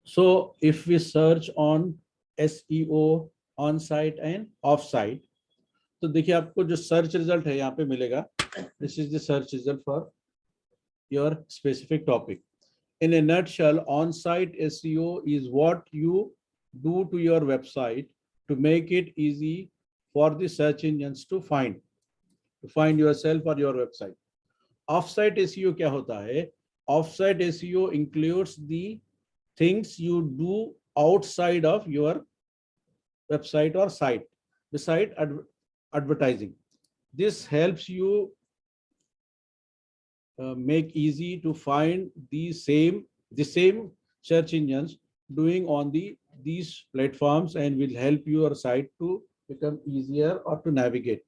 So if we search on SEO on site and off site, तो देखिए आपको जो सर्च रिजल्ट है यहाँ पे मिलेगा. This is the search result for your specific topic. In a nutshell, on-site SEO is what you do to your website to make it easy for the search engines to find yourself or your website. Off-site SEO क्या होता है? Off-site SEO includes the things you do outside of your website or site, beside advertising. This helps you make easy to find the same search engines doing on these platforms and will help your site to become easier or to navigate.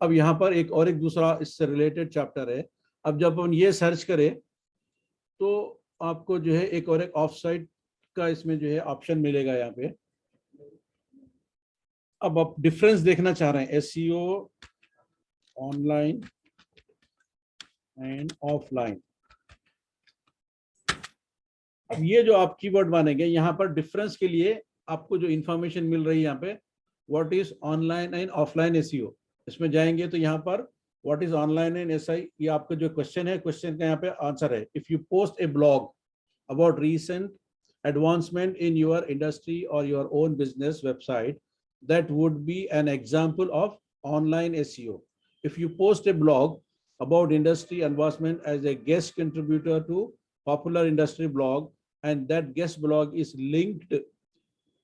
अब यहाँ पर एक दूसरा इससे related chapter है. अब जब हम ये सर्च करें तो आपको जो है एक ऑफ साइट का इसमें जो है ऑप्शन मिलेगा यहाँ पे. अब आप डिफरेंस देखना चाह रहे हैं SEO ऑनलाइन एंड ऑफलाइन. अब ये जो आप कीवर्ड मानेंगे यहाँ पर डिफरेंस के लिए आपको जो इंफॉर्मेशन मिल रही है यहाँ पे, what is online and offline SEO. इसमें जाएंगे तो यहाँ पर what is online and SI, ये आपका जो क्वेश्चन है, क्वेश्चन का यहाँ पे आंसर है. If you post A blog about recent advancement in your industry or your own business website, that would be an example of online SEO. If you post a blog about industry advancement as a guest contributor to popular industry blog and that guest blog is linked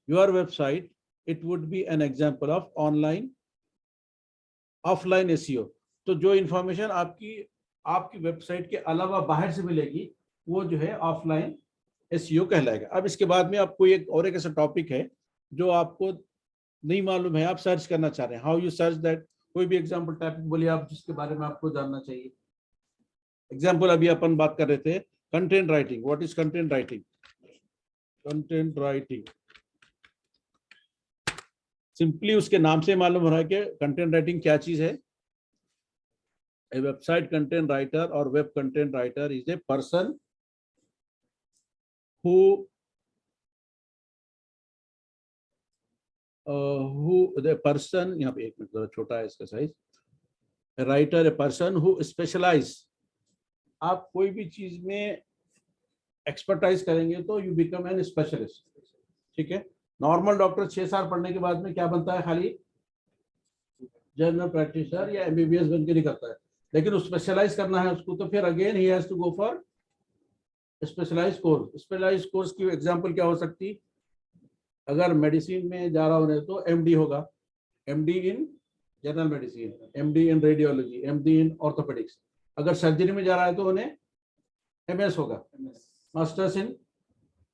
your website, it would be an example of offline SEO. तो जो information आपकी website के अलावा बाहर से मिलेगी वो जो है ऑफलाइन SEO कहलाएगा. अब इसके बाद में आपको एक ऐसा टॉपिक है जो आपको नहीं मालूम है, आप सर्च करना चाह रहे हैं. How you search that. कोई भी एग्जांपल टॉपिक बोलिए आप जिसके बारे में आपको जानना चाहिए. एग्जांपल अभी अपन बात कर रहे थे content writing. What is content writing? Content writing simply उसके नाम से मालूम हो रहा है कि कंटेंट राइटिंग क्या चीज है. ए वेबसाइट कंटेंट राइटर और web content writer is a person who the person, यहाँ पे एक मिनट थोड़ा छोटा है इसका size. Writer, a person who specialise. आप कोई भी चीज में एक्सपर्टाइज करेंगे तो यू बिकम एन स्पेशलिस्ट. ठीक है. नॉर्मल डॉक्टर 6 साल पढ़ने के बाद में क्या बनता है? खाली जनरल प्रैक्टिशनर या MBBS बन के नहीं करता है. लेकिन स्पेशलाइज करना है उसको तो फिर अगेन ही has to go for specialise course. Specialise course की एग्जांपल क्या हो सकती? अगर मेडिसिन में जा रहा हो तो MD होगा, MD in general medicine, MD in radiology, MD in orthopaedics. अगर सर्जरी में जा रहा है तो उन्हें MS होगा, मास्टर्स इन.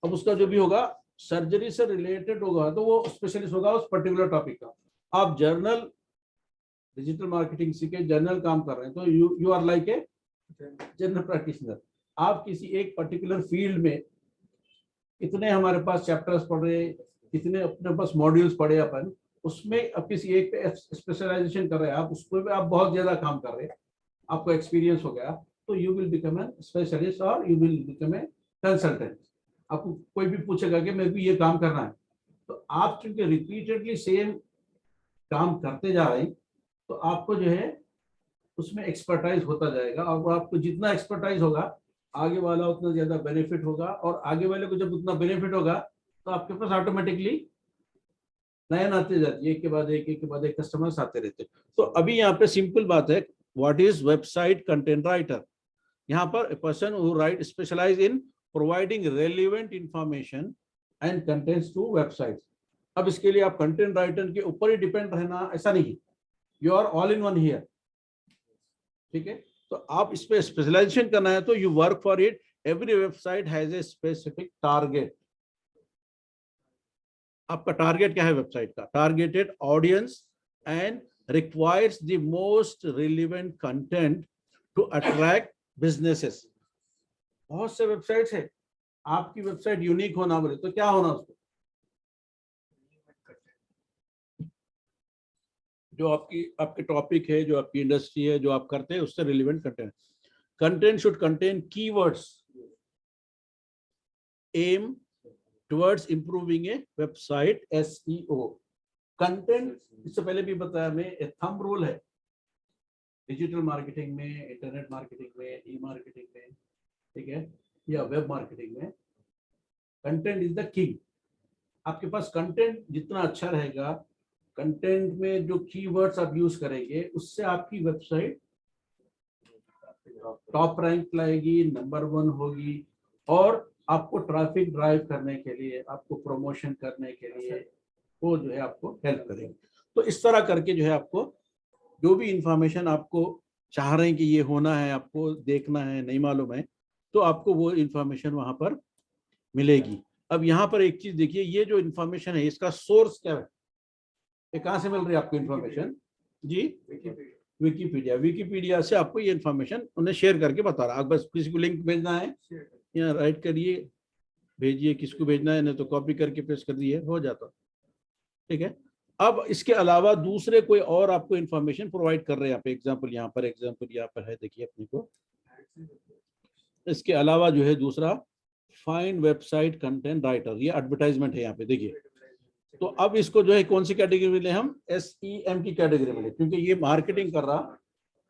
अब उसका जो भी होगा सर्जरी से रिलेटेड होगा तो वो स्पेशलिस्ट होगा उस पर्टिकुलर टॉपिक का. आप जर्नल डिजिटल मार्केटिंग सीखे, जर्नल काम कर रहे हैं तो you are like a general practitioner. आप किसी एक पर्टिकुलर फील्ड में इतने हमारे पास चैप्टर्स पढ़े, इतने अपने पास मॉड्यूल्स पढ़े अपन, उसमें अब किसी एक पे स्पेशलाइजेशन कर रहे हैं आप, उसको भी आप बहुत ज्यादा काम कर रहे हैं, आपको एक्सपीरियंस हो गया तो you will become a specialist और you will become a consultant. आपको कोई भी पूछेगा कि मेरे को ये काम करना है तो आप चूंकि रिपीटेडली सेम काम करते जा रहे हैं तो आपको जो है उसमें एक्सपर्टाइज होता जाएगा. और आपको जितना एक्सपर्टाइज होगा आगे वाला उतना ज्यादा बेनिफिट होगा. और आगे वाले को जब उतना बेनिफिट होगा तो आपके पास ऑटोमेटिकली नए आते जाती है, एक के बाद एक कस्टमर्स आते रहते. तो अभी यहाँ पे सिंपल बात है, what is website content writer. यहाँ पर person who write specialise in providing relevant information and contents to websites. अब इसके लिए आप कंटेंट राइटर के ऊपर ही डिपेंड रहना ऐसा नहीं, you are all in one here. ठीक है. तो आप इस पे स्पेशलाइजेशन करना है तो you work for it. Every website has a specific target. आपका टारगेट क्या है वेबसाइट का? Targeted audience and requires the most relevant content to attract businesses. बहुत से वेबसाइट्स है, आपकी वेबसाइट यूनिक होना बोले तो क्या होना उसको? जो आपके टॉपिक है, जो आपकी इंडस्ट्री है, जो आप करते हैं उससे relevant content. Content should contain keywords aim towards improving a website SEO. Content, इससे पहले भी बताया मैं, थंब रूल है डिजिटल मार्केटिंग में, इंटरनेट मार्केटिंग में, ई मार्केटिंग में, ठीक है, या वेब मार्केटिंग में, कंटेंट इज द किंग। आपके पास कंटेंट जितना अच्छा रहेगा, कंटेंट में जो कीवर्ड्स आप यूज करेंगे, उससे आपकी वेबसाइट टॉप रैंक लाएगी, नंबर 1 होगी, और आपको ट्रैफिक ड्राइव करने के लिए, आपको प्रमोशन करने के लिए वो जो है आपको हेल्प करेंगे। तो इस तरह करके जो है आपको जो भी इंफॉर्मेशन आपको चाह रहे हैं कि ये होना है, आपको देखना है, नहीं मालूम है, तो आपको वो इंफॉर्मेशन वहां पर मिलेगी। अब यहाँ पर एक चीज देखिए, ये जो इंफॉर्मेशन है इसका सोर्स क्या है, ये कहाँ से मिल रही है आपको इंफॉर्मेशन जी? विकीपीडिया। विकीपीडिया से आपको ये इंफॉर्मेशन उन्हें शेयर करके बता रहा। आप बस किसी को लिंक भेजना है, यहाँ राइट करिए, भेजिए, किसको भेजना है, नहीं तो कॉपी करके पेस्ट कर दिए, हो जाता, ठीक है। अब इसके अलावा दूसरे कोई और आपको इंफॉर्मेशन प्रोवाइड कर रहे हैं, यहाँ पे एग्जांपल यहाँ पर है, देखिए अपने को। इसके अलावा जो है दूसरा, फाइंड वेबसाइट कंटेंट राइटर, ये एडवर्टाइजमेंट है यहाँ पे, देखिए। तो अब इसको जो है कौन सी कैटेगरी में ले, हम SEM की कैटेगरी में ले, क्योंकि ये मार्केटिंग कर रहा,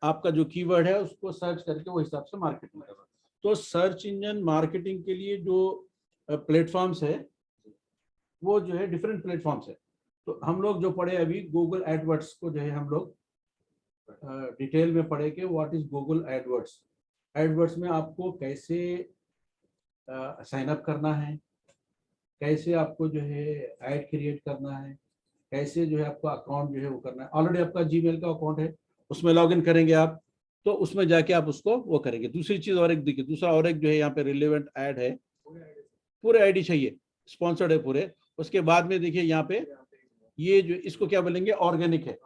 आपका जो कीवर्ड है उसको सर्च करके वो हिसाब से मार्केटिंग कर रहा। तो सर्च इंजन मार्केटिंग के लिए जो प्लेटफॉर्म्स है, वो जो है डिफरेंट प्लेटफॉर्म्स है। तो हम लोग जो पढ़े अभी गूगल एडवर्ड्स को जो है हम लोग डिटेल में पढ़े कि what is Google AdWords. AdWords में आपको कैसे साइन अप करना है, कैसे आपको जो है ऐड क्रिएट करना है, कैसे जो है आपका अकाउंट जो है वो करना है। ऑलरेडी आपका जीमेल का अकाउंट है, उसमें लॉगिन करेंगे आप, तो उसमें जाके आप उसको वो करेंगे। दूसरी चीज और एक देखिए, दूसरा और एक जो है यहाँ पे रिलेवेंट ऐड है, पूरे आईडी चाहिए, स्पॉन्सर्ड है पूरे। उसके बाद में देखिए यहाँ पे ये जो इसको क्या बोलेंगे, ऑर्गेनिक है,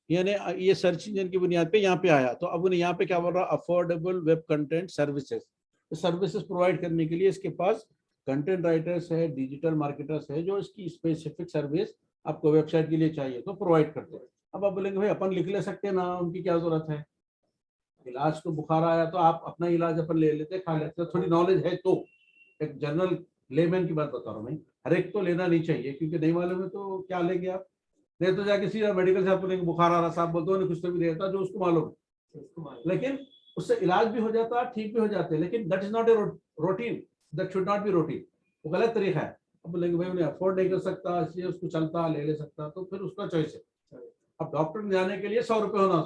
यानी ये सर्च इंजन की बुनियाद पे यहाँ पे आया। तो अब उन्हें यहाँ पे क्या बोल रहा, affordable web content services. Services provide करने के लिए इसके पास कंटेंट राइटर्स है, डिजिटल मार्केटर्स है, जो इसकी स्पेसिफिक सर्विस आपको वेबसाइट के लिए चाहिए तो प्रोवाइड करते हैं। अब आप बोलेंगे भाई अपन लिख ले सकते हैं ना, उनकी क्या जरूरत है, इलाज तो बुखार आया तो आप अपना इलाज अपन ले लेते, खा लेते, थोड़ी नॉलेज है तो। एक जनरल लेमैन की बात बता रहा हूँ मैं, हर एक तो लेना नहीं चाहिए, क्योंकि नहीं मालूम है तो क्या लेंगे आप, नहीं तो जाके सीधा मेडिकल से आपको लेंगे, बुखार आ रहा, साहब बोलते हो कुछ तो भी देता जो उसको मालूम है, लेकिन उससे इलाज भी हो जाता, ठीक भी हो जाते, लेकिन that is not a routine, that should not be routine, वो गलत तरीका है। अब बोलेंगे भाई उन्हें अफोर्ड नहीं कर सकता, इसलिए उसको चलता ले ले सकता, तो फिर उसका चॉइस है। अब डॉक्टर में जाने के लिए 100 रुपये होना,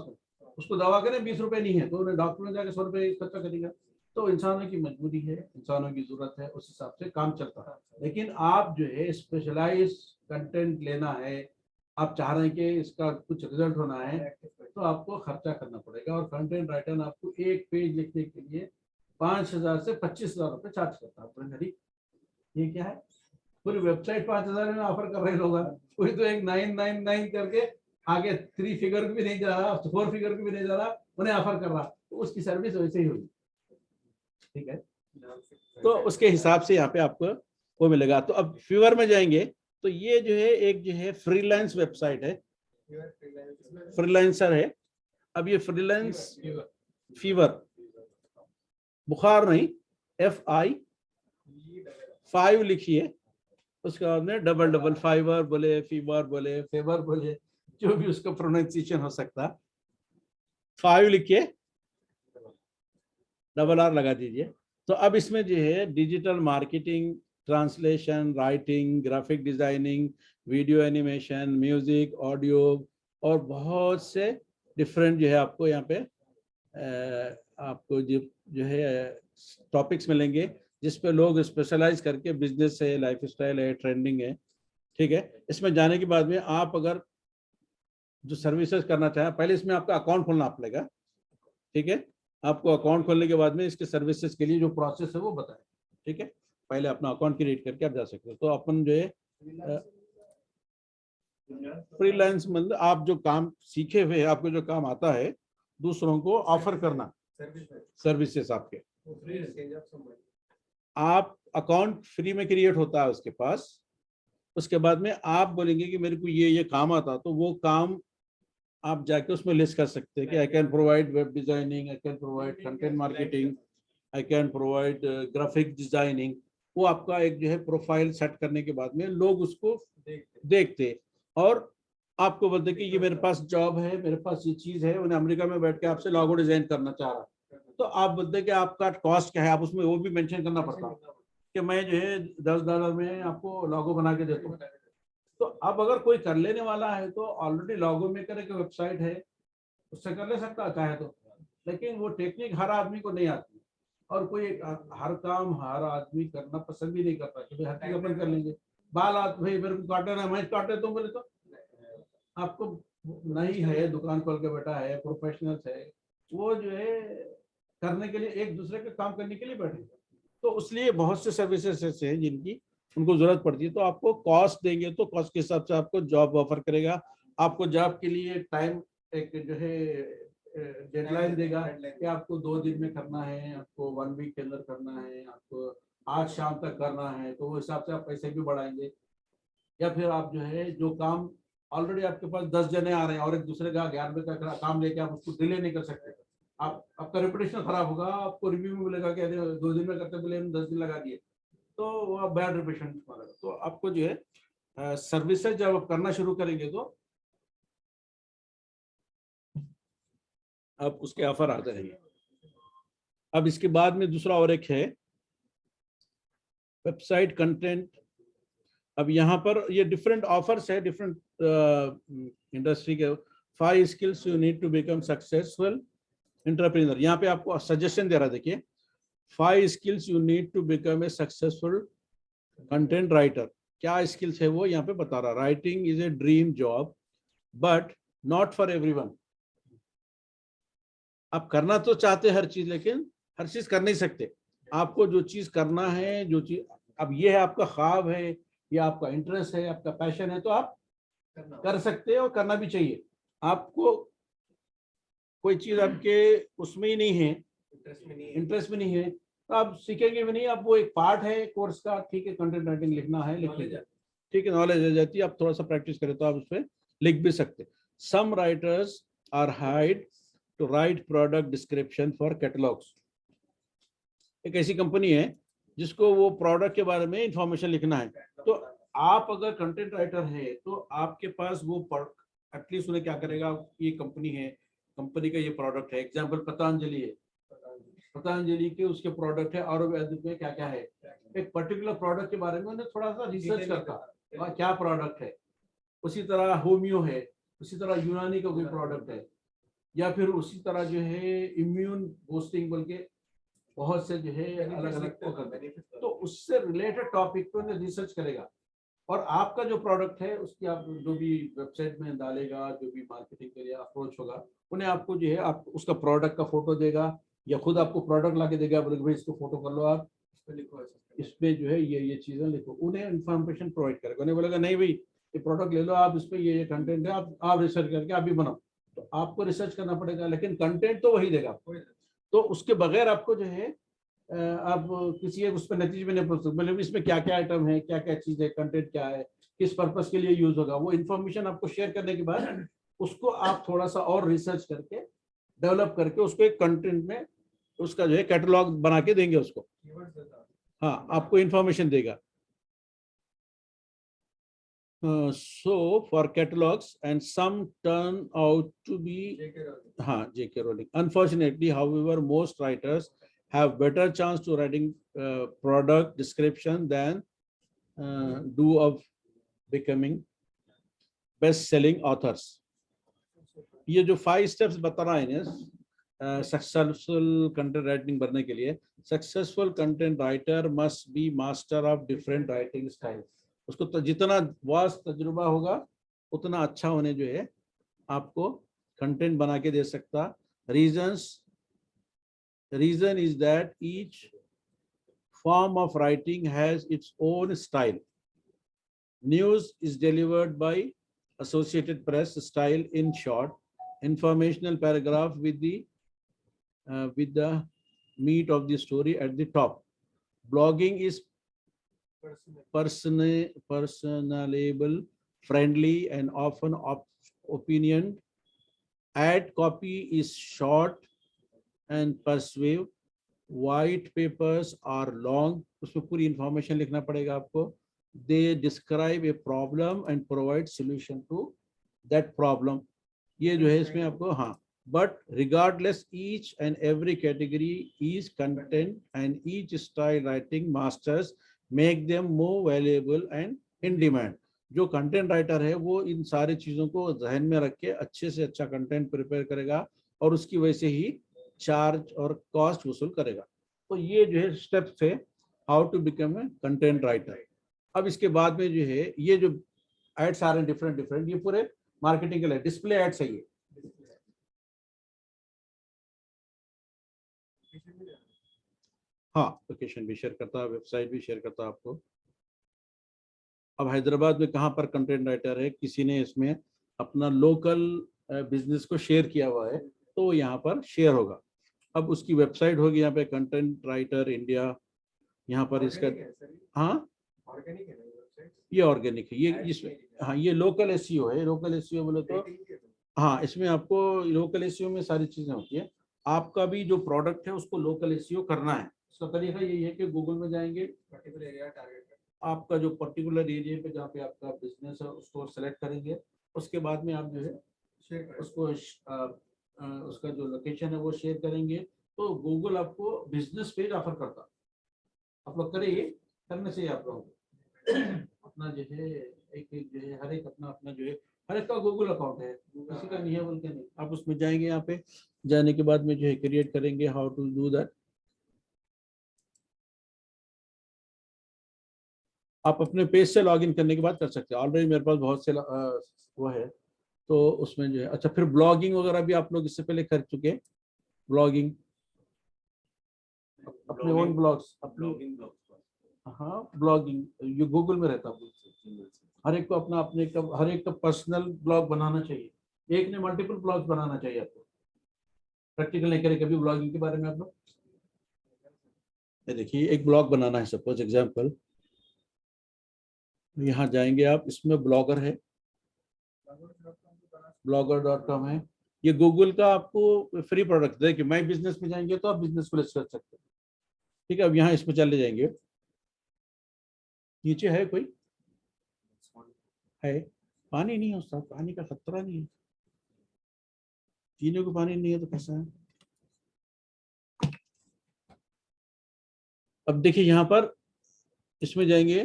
उसको दवा करें 20 रुपये नहीं है, तो उन्हें डॉक्टर में जाकर 100 रुपये खर्चा करेगा। तो इंसानों की मजबूरी है, इंसानों की जरूरत है, उस हिसाब से काम चलता है। लेकिन आप जो है स्पेशलाइज कंटेंट लेना है, आप चाह रहे हैं कि इसका कुछ रिजल्ट होना है, तो आपको खर्चा करना पड़ेगा। और कंटेंट राइटर आपको एक पेज लिखने के लिए 5,000 से 25,000 रुपये चार्ज करता है। ये क्या है, पूरी वेबसाइट 5,000 में ऑफर कर रहे लोग, कोई तो एक 999 करके आगे 3 फिगर भी नहीं जा रहा, 4 फिगर भी नहीं जा रहा, उन्हें ऑफर कर रहा, तो उसकी सर्विस वैसे ही होगी, ठीक है। तो उसके हिसाब से यहाँ पे आपको वो मिलेगा। तो अब फीवर में जाएंगे, तो ये जो है एक जो है फ्रीलांस वेबसाइट है, फ्रीलांसर है। अब ये फ्रीलांस फीवर, बुखार नहीं, FI5 लिखिए, उसके बाद में डबल फाइवर बोले, फीवर बोले, फेवर बोले, जो भी उसका प्रोनाउंसिएशन हो सकता, 5 लिखिए, $R लगा दीजिए। तो अब इसमें जो है digital marketing, translation, writing, graphic designing, video animation, music, audio और बहुत से डिफरेंट जो है आपको यहाँ पे आपको जो है टॉपिक्स मिलेंगे, जिस पे लोग स्पेशलाइज करके बिजनेस है, लाइफस्टाइल है, ट्रेंडिंग है, ठीक है। इसमें जाने के बाद में आप अगर जो सर्विसेज करना चाहें, पहले इसमें आपका अकाउंट खोलना पड़ेगा, ठीक है। आपको अकाउंट खोलने के बाद में इसके सर्विसेज के लिए जो प्रोसेस है वो बताएं, ठीक है। पहले अपना अकाउंट क्रिएट करके आप जा सकते हो। तो अपन जो है फ्रीलांस मतलब आप जो काम सीखे हुए, आपको जो काम आता है दूसरों को ऑफर करना, सर्विसेज आपके, आप अकाउंट फ्री में क्रिएट होता है उसके पास। उसके बाद में आप बोलेंगे कि मेरे को ये काम आता, तो वो काम आप जाके उसमें लिस्ट कर सकते हैं कि I can provide web designing, I can provide content marketing, I can provide graphic designing. वो आपका एक जो है प्रोफाइल सेट करने के बाद में लोग उसको देखते और आपको बोलते कि ये मेरे पास जॉब है, मेरे पास ये चीज है, उन्हें अमेरिका में बैठ के आपसे लोगो डिजाइन करना चाह रहा, तो आप बोलते कि आपका कॉस्ट क्या है, आप उसमें वो भी मेंशन करना पड़ता कि मैं जो है $10 में आपको लोगो बना के देता हूँ। तो अब अगर कोई कर लेने वाला है तो ऑलरेडी लोगो मेकर की वेबसाइट है, उससे कर ले सकता चाहे तो, लेकिन वो टेक्निक हर आदमी को नहीं आती और कोई हर काम हर आदमी करना पसंद भी नहीं करता कि भाई हर चीज अपन कर लेंगे। बाल भाई मेरे को काटना है, मैं काटे तो बोले तो आपको नहीं है, दुकान खोल के बैठा है, प्रोफेशनल्स है, वो जो है करने के लिए एक दूसरे के काम करने के लिए बैठे। तो इसलिए बहुत से सर्विसेज ऐसे हैं जिनकी उनको जरूरत पड़ती है, तो आपको कॉस्ट देंगे तो कॉस्ट के हिसाब से आपको जॉब ऑफर करेगा, आपको जॉब के लिए टाइम एक जो है डेडलाइन देगा कि आपको 2 दिन में करना है, आपको 1 वीक के अंदर करना है, आपको आज शाम तक करना है, तो वो हिसाब से आप पैसे भी बढ़ाएंगे। या फिर आप जो है जो काम ऑलरेडी आपके पास 10 जने आ रहे हैं और एक दूसरे का 11 का काम लेके आप उसको डिले नहीं कर सकते, आप आपका रेपुटेशन खराब होगा, आपको रिव्यू में मिलेगा कि 2 दिन में करते बोले 10 दिन लगा दिए, तो वो बैड रेपुटेशन मारेगा। तो आपको जो है सर्विसेज जब आप करना शुरू करेंगे तो अब उसके ऑफर आते रहेंगे। अब इसके बाद में दूसरा और एक है वेबसाइट कंटेंट। अब यहाँ पर ये डिफरेंट ऑफर्स है डिफरेंट इंडस्ट्री के। 5 skills you need to become successful entrepreneur, यहाँ पे आपको सजेशन दे रहा है, देखिए 5 skills you need to become a successful content writer. क्या स्किल्स है वो यहाँ पे बता रहा, writing is a dream job but not for everyone. आप करना तो चाहते हर चीज, लेकिन हर चीज कर नहीं सकते। आपको जो चीज करना है, जो चीज अब ये है आपका ख्वाब है या आपका इंटरेस्ट है, आपका पैशन है, तो आप कर सकते हैं और करना भी चाहिए। आपको कोई चीज आपके उसमें ही नहीं है, इंटरेस्ट में नहीं है, तो आप सीखेंगे भी नहीं। आप वो एक पार्ट है कोर्स का, ठीक है कंटेंट राइटिंग लिखना है लिख लीजिए, ठीक है नॉलेज आ जाती है, आप थोड़ा सा प्रैक्टिस करें तो आप उस पर लिख भी सकते। Some writers are hired to write product description for catalogues. एक ऐसी कंपनी है जिसको वो प्रोडक्ट के बारे में इंफॉर्मेशन लिखना है, तो आप अगर कंटेंट राइटर है तो आपके पास वो एटलीस्ट उन्हें क्या करेगा, ये कंपनी है, कंपनी का ये प्रोडक्ट है, एग्जाम्पल पतंजलि है, पतंजलि के उसके प्रोडक्ट है और में क्या क्या है, एक पर्टिकुलर प्रोडक्ट के बारे में उन्हें थोड़ा सा रिसर्च करता क्या प्रोडक्ट है। उसी तरह होमियो है, उसी तरह यूनानी का कोई प्रोडक्ट है, या फिर उसी तरह जो है इम्यून बूस्टिंग बोल के बहुत से जो है अलग अलग, तो उससे रिलेटेड टॉपिक पे उन्हें रिसर्च करेगा और आपका जो प्रोडक्ट है उसकी आप जो भी वेबसाइट में डालेगा, जो भी मार्केटिंग के लिए अप्रोच होगा, उन्हें आपको जो है आप उसका प्रोडक्ट का फोटो देगा या खुद आपको प्रोडक्ट ला के देगा, बोले भाई इसको फोटो कर लो, आप लिखो इस पे जो है ये चीजें लिखो, उन्हें इन्फॉर्मेशन प्रोवाइड करेगा। उन्हें बोलेगा नहीं भाई ये प्रोडक्ट ले लो आप, इस पे ये कंटेंट है, आप रिसर्च करके आप भी बनाओ, तो आपको रिसर्च करना पड़ेगा, लेकिन कंटेंट तो वही देगा। तो उसके बगैर आपको जो है आप किसी एक उस पर नतीजे में नहीं पहुंच सकते, मतलब इसमें क्या क्या आइटम है, क्या क्या चीज है, कंटेंट क्या है, किस पर्पस के लिए यूज होगा, वो इन्फॉर्मेशन आपको शेयर करने के बाद उसको आप थोड़ा सा और रिसर्च करके डेवलप करके उसको एक कंटेंट में उसका जो है कैटलॉग बना के देंगे उसको। हाँ आपको इन्फॉर्मेशन देगा। So for catalogs and some turn out to be J.K. Rowling. Unfortunately, however, most writers have better chance to writing product description than do of becoming best-selling authors. ये जो 5 steps बता रहा है ना सक्सेसफुल कंटेंट राइटिंग बनने के लिए, successful content writer must be master of different writing style. उसको तो जितना वास्ट तजुर्बा होगा उतना अच्छा होने जो है आपको कंटेंट बना के दे सकता। Reason is that each form of writing has its own style. News is delivered by associated press style in short informational paragraph with the meat of the story at the top. Blogging is personable, friendly, and often opinion. Ad copy is short and persuasive. White papers are long, उसमें पूरी information लिखना पड़ेगा आपको। They describe a problem and provide solution to that problem, ये जो है इसमें आपको, हाँ, but regardless each and every category is content and each style writing masters make them more valuable and in demand। जो कंटेंट राइटर है वो इन सारी चीजों को ध्यान में रख के अच्छे से अच्छा कंटेंट प्रिपेयर करेगा और उसकी वजह से ही चार्ज और कॉस्ट वसूल करेगा। तो ये जो है स्टेप्स है how to become a content writer. अब इसके बाद में जो है ये जो एड्स आ रहे हैं डिफरेंट डिफरेंट, ये पूरे मार्केटिंग के लिए डिस्प्ले एड्स है ये। हाँ, लोकेशन भी शेयर करता है, वेबसाइट भी शेयर करता है आपको। अब हैदराबाद में कहाँ पर कंटेंट राइटर है, किसी ने इसमें अपना लोकल बिजनेस को शेयर किया हुआ है तो यहाँ पर शेयर होगा। अब उसकी वेबसाइट होगी यहाँ पे कंटेंट राइटर इंडिया, यहाँ पर इसका, हाँ ये ऑर्गेनिक है, ये इसमें, हाँ ये लोकल एसईओ है। लोकल एसईओ बोले तो हाँ, इसमें आपको लोकल एसईओ में सारी चीजें होती है। आपका भी जो प्रोडक्ट है उसको लोकल एसईओ करना है। उसका तरीका यही है कि गूगल में जाएंगे, पर्टिकुलर एरिया टारगेट, आपका जो पर्टिकुलर एरिया पे जहाँ पे आपका बिजनेस है उसको सेलेक्ट करेंगे। उसके बाद में आप जो है उसको उसका जो लोकेशन है वो शेयर करेंगे तो गूगल आपको बिजनेस पेज ऑफर करता। आप लोग करिए, करने से आप लोग अपना जो है एक जो है हर एक अपना अपना जो है हर एक का गूगल अकाउंट है, किसी का नहीं है बोल के नहीं। आप उसमें जाएंगे, यहाँ पे जाने के बाद में जो है क्रिएट करेंगे हाउ टू डू दैट। आप अपने पेज से लॉगिन करने के बाद कर सकते हैं। ऑलरेडी मेरे पास बहुत से वो है तो उसमें जो है, अच्छा फिर ब्लॉगिंग वगैरह भी आप लोग इससे पहले कर चुके हैं। ब्लॉगिंग अपने ओन ब्लॉग्स, अपने, हाँ ब्लॉगिंग ये गूगल में रहता है। हर एक को अपना अपने का हर एक का पर्सनल ब्लॉग बनाना चाहिए, एक ने मल्टीपल ब्लॉग बनाना चाहिए आपको। प्रैक्टिकल नहीं करें कभी ब्लॉगिंग के बारे में आप लोग। देखिए एक ब्लॉग बनाना है, सपोज एग्जांपल, यहाँ जाएंगे आप, इसमें ब्लॉगर है, blogger.com है, ये गूगल का आपको फ्री प्रोडक्ट है कि माई बिजनेस में जाएंगे तो आप बिजनेस को लिस्ट कर सकते हैं। ठीक है, अब यहाँ इसमें चले जाएंगे, नीचे है कोई है, पानी नहीं है उसका, पानी का खतरा नहीं है, पीने को पानी नहीं है तो कैसा है। अब देखिए यहाँ पर इसमें जाएंगे,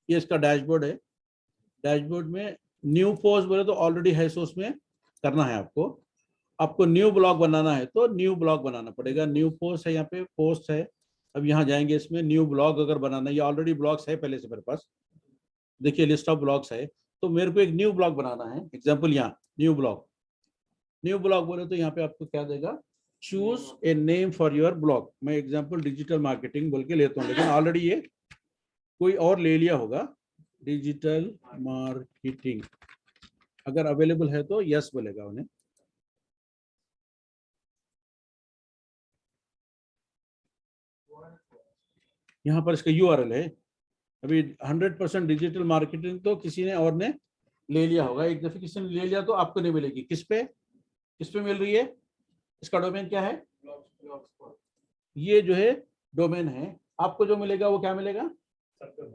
ये इसका डैशबोर्ड है। डैशबोर्ड में न्यू पोस्ट बोले तो ऑलरेडी है, सो उसमें करना है आपको। आपको न्यू ब्लॉग बनाना है तो न्यू ब्लॉग बनाना पड़ेगा। न्यू पोस्ट है, यहाँ पे पोस्ट है। अब यहाँ जाएंगे, इसमें न्यू ब्लॉग अगर बनाना है, ये ऑलरेडी ब्लॉग्स है पहले से मेरे पास, देखिए लिस्ट ऑफ ब्लॉग्स है। तो मेरे को एक न्यू ब्लॉग बनाना है, एग्जाम्पल यहाँ न्यू ब्लॉग। न्यू ब्लॉग बोले तो यहाँ पे आपको क्या देगा, choose a name for your blog. मैं एग्जाम्पल डिजिटल मार्केटिंग बोल के लेता हूँ, लेकिन ऑलरेडी ये कोई और ले लिया होगा, डिजिटल मार्केटिंग। अगर अवेलेबल है तो यस बोलेगा उन्हें। यहाँ पर इसका यूआरएल है। अभी 100% डिजिटल मार्केटिंग तो किसी ने और ने ले लिया होगा, एक दफे किसी ने ले लिया तो आपको नहीं मिलेगी। किस पे मिल रही है, इसका डोमेन क्या है, ये जो है डोमेन है। आपको जो मिलेगा वो क्या मिलेगा,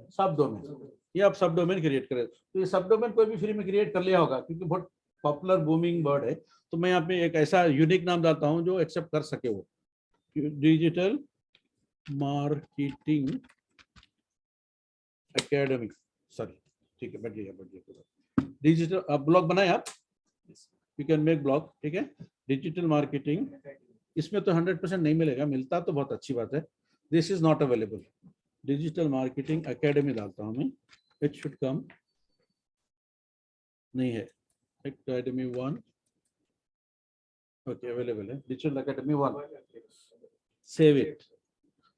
सब डोमेन। ये आप सब डोमेन क्रिएट करें तो ये सब डोमेन कोई भी फ्री में क्रिएट कर लिया होगा, क्योंकि बहुत पॉपुलर बूमिंग वर्ड है। तो मैं यहाँ पे एक ऐसा यूनिक नाम डालता हूँ जो एक्सेप्ट कर सके वो, डिजिटल मार्केटिंग एकेडमी, सॉरी ठीक है, बढ़िया डिजिटल। आप ब्लॉग बनाए आप, यू कैन मेक ब्लॉग, ठीक है। डिजिटल मार्केटिंग, इसमें तो 100% नहीं मिलेगा, मिलता तो बहुत अच्छी बात है। This is not available, digital marketing academy डालता हूँ मैं, इट शुड कम, नहीं है एकेडमी 1, ओके अवेलेबल है डिजिटल एकेडमी 1, सेव इट।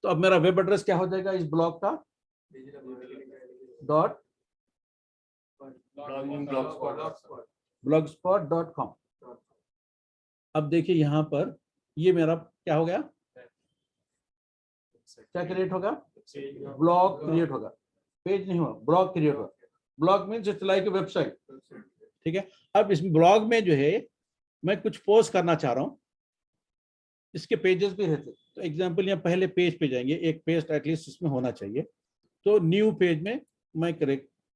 तो अब मेरा वेब एड्रेस क्या हो जाएगा इस ब्लॉग का, blogspot.com। अब देखिए यहाँ पर ये मेरा क्या हो गया, क्या क्रिएट होगा, ब्लॉग क्रिएट होगा, पेज नहीं हुआ, ब्लॉग क्रिएट होगा। Blog means it's like a website, ठीक है। अब इस ब्लॉग में जो है मैं कुछ पोस्ट करना चाह रहा हूँ, इसके पेजेस भी रहते। तो एग्जांपल यहाँ पहले पेज पे जाएंगे, एक पेज एटलीस्ट इसमें होना चाहिए। तो न्यू पेज में मैं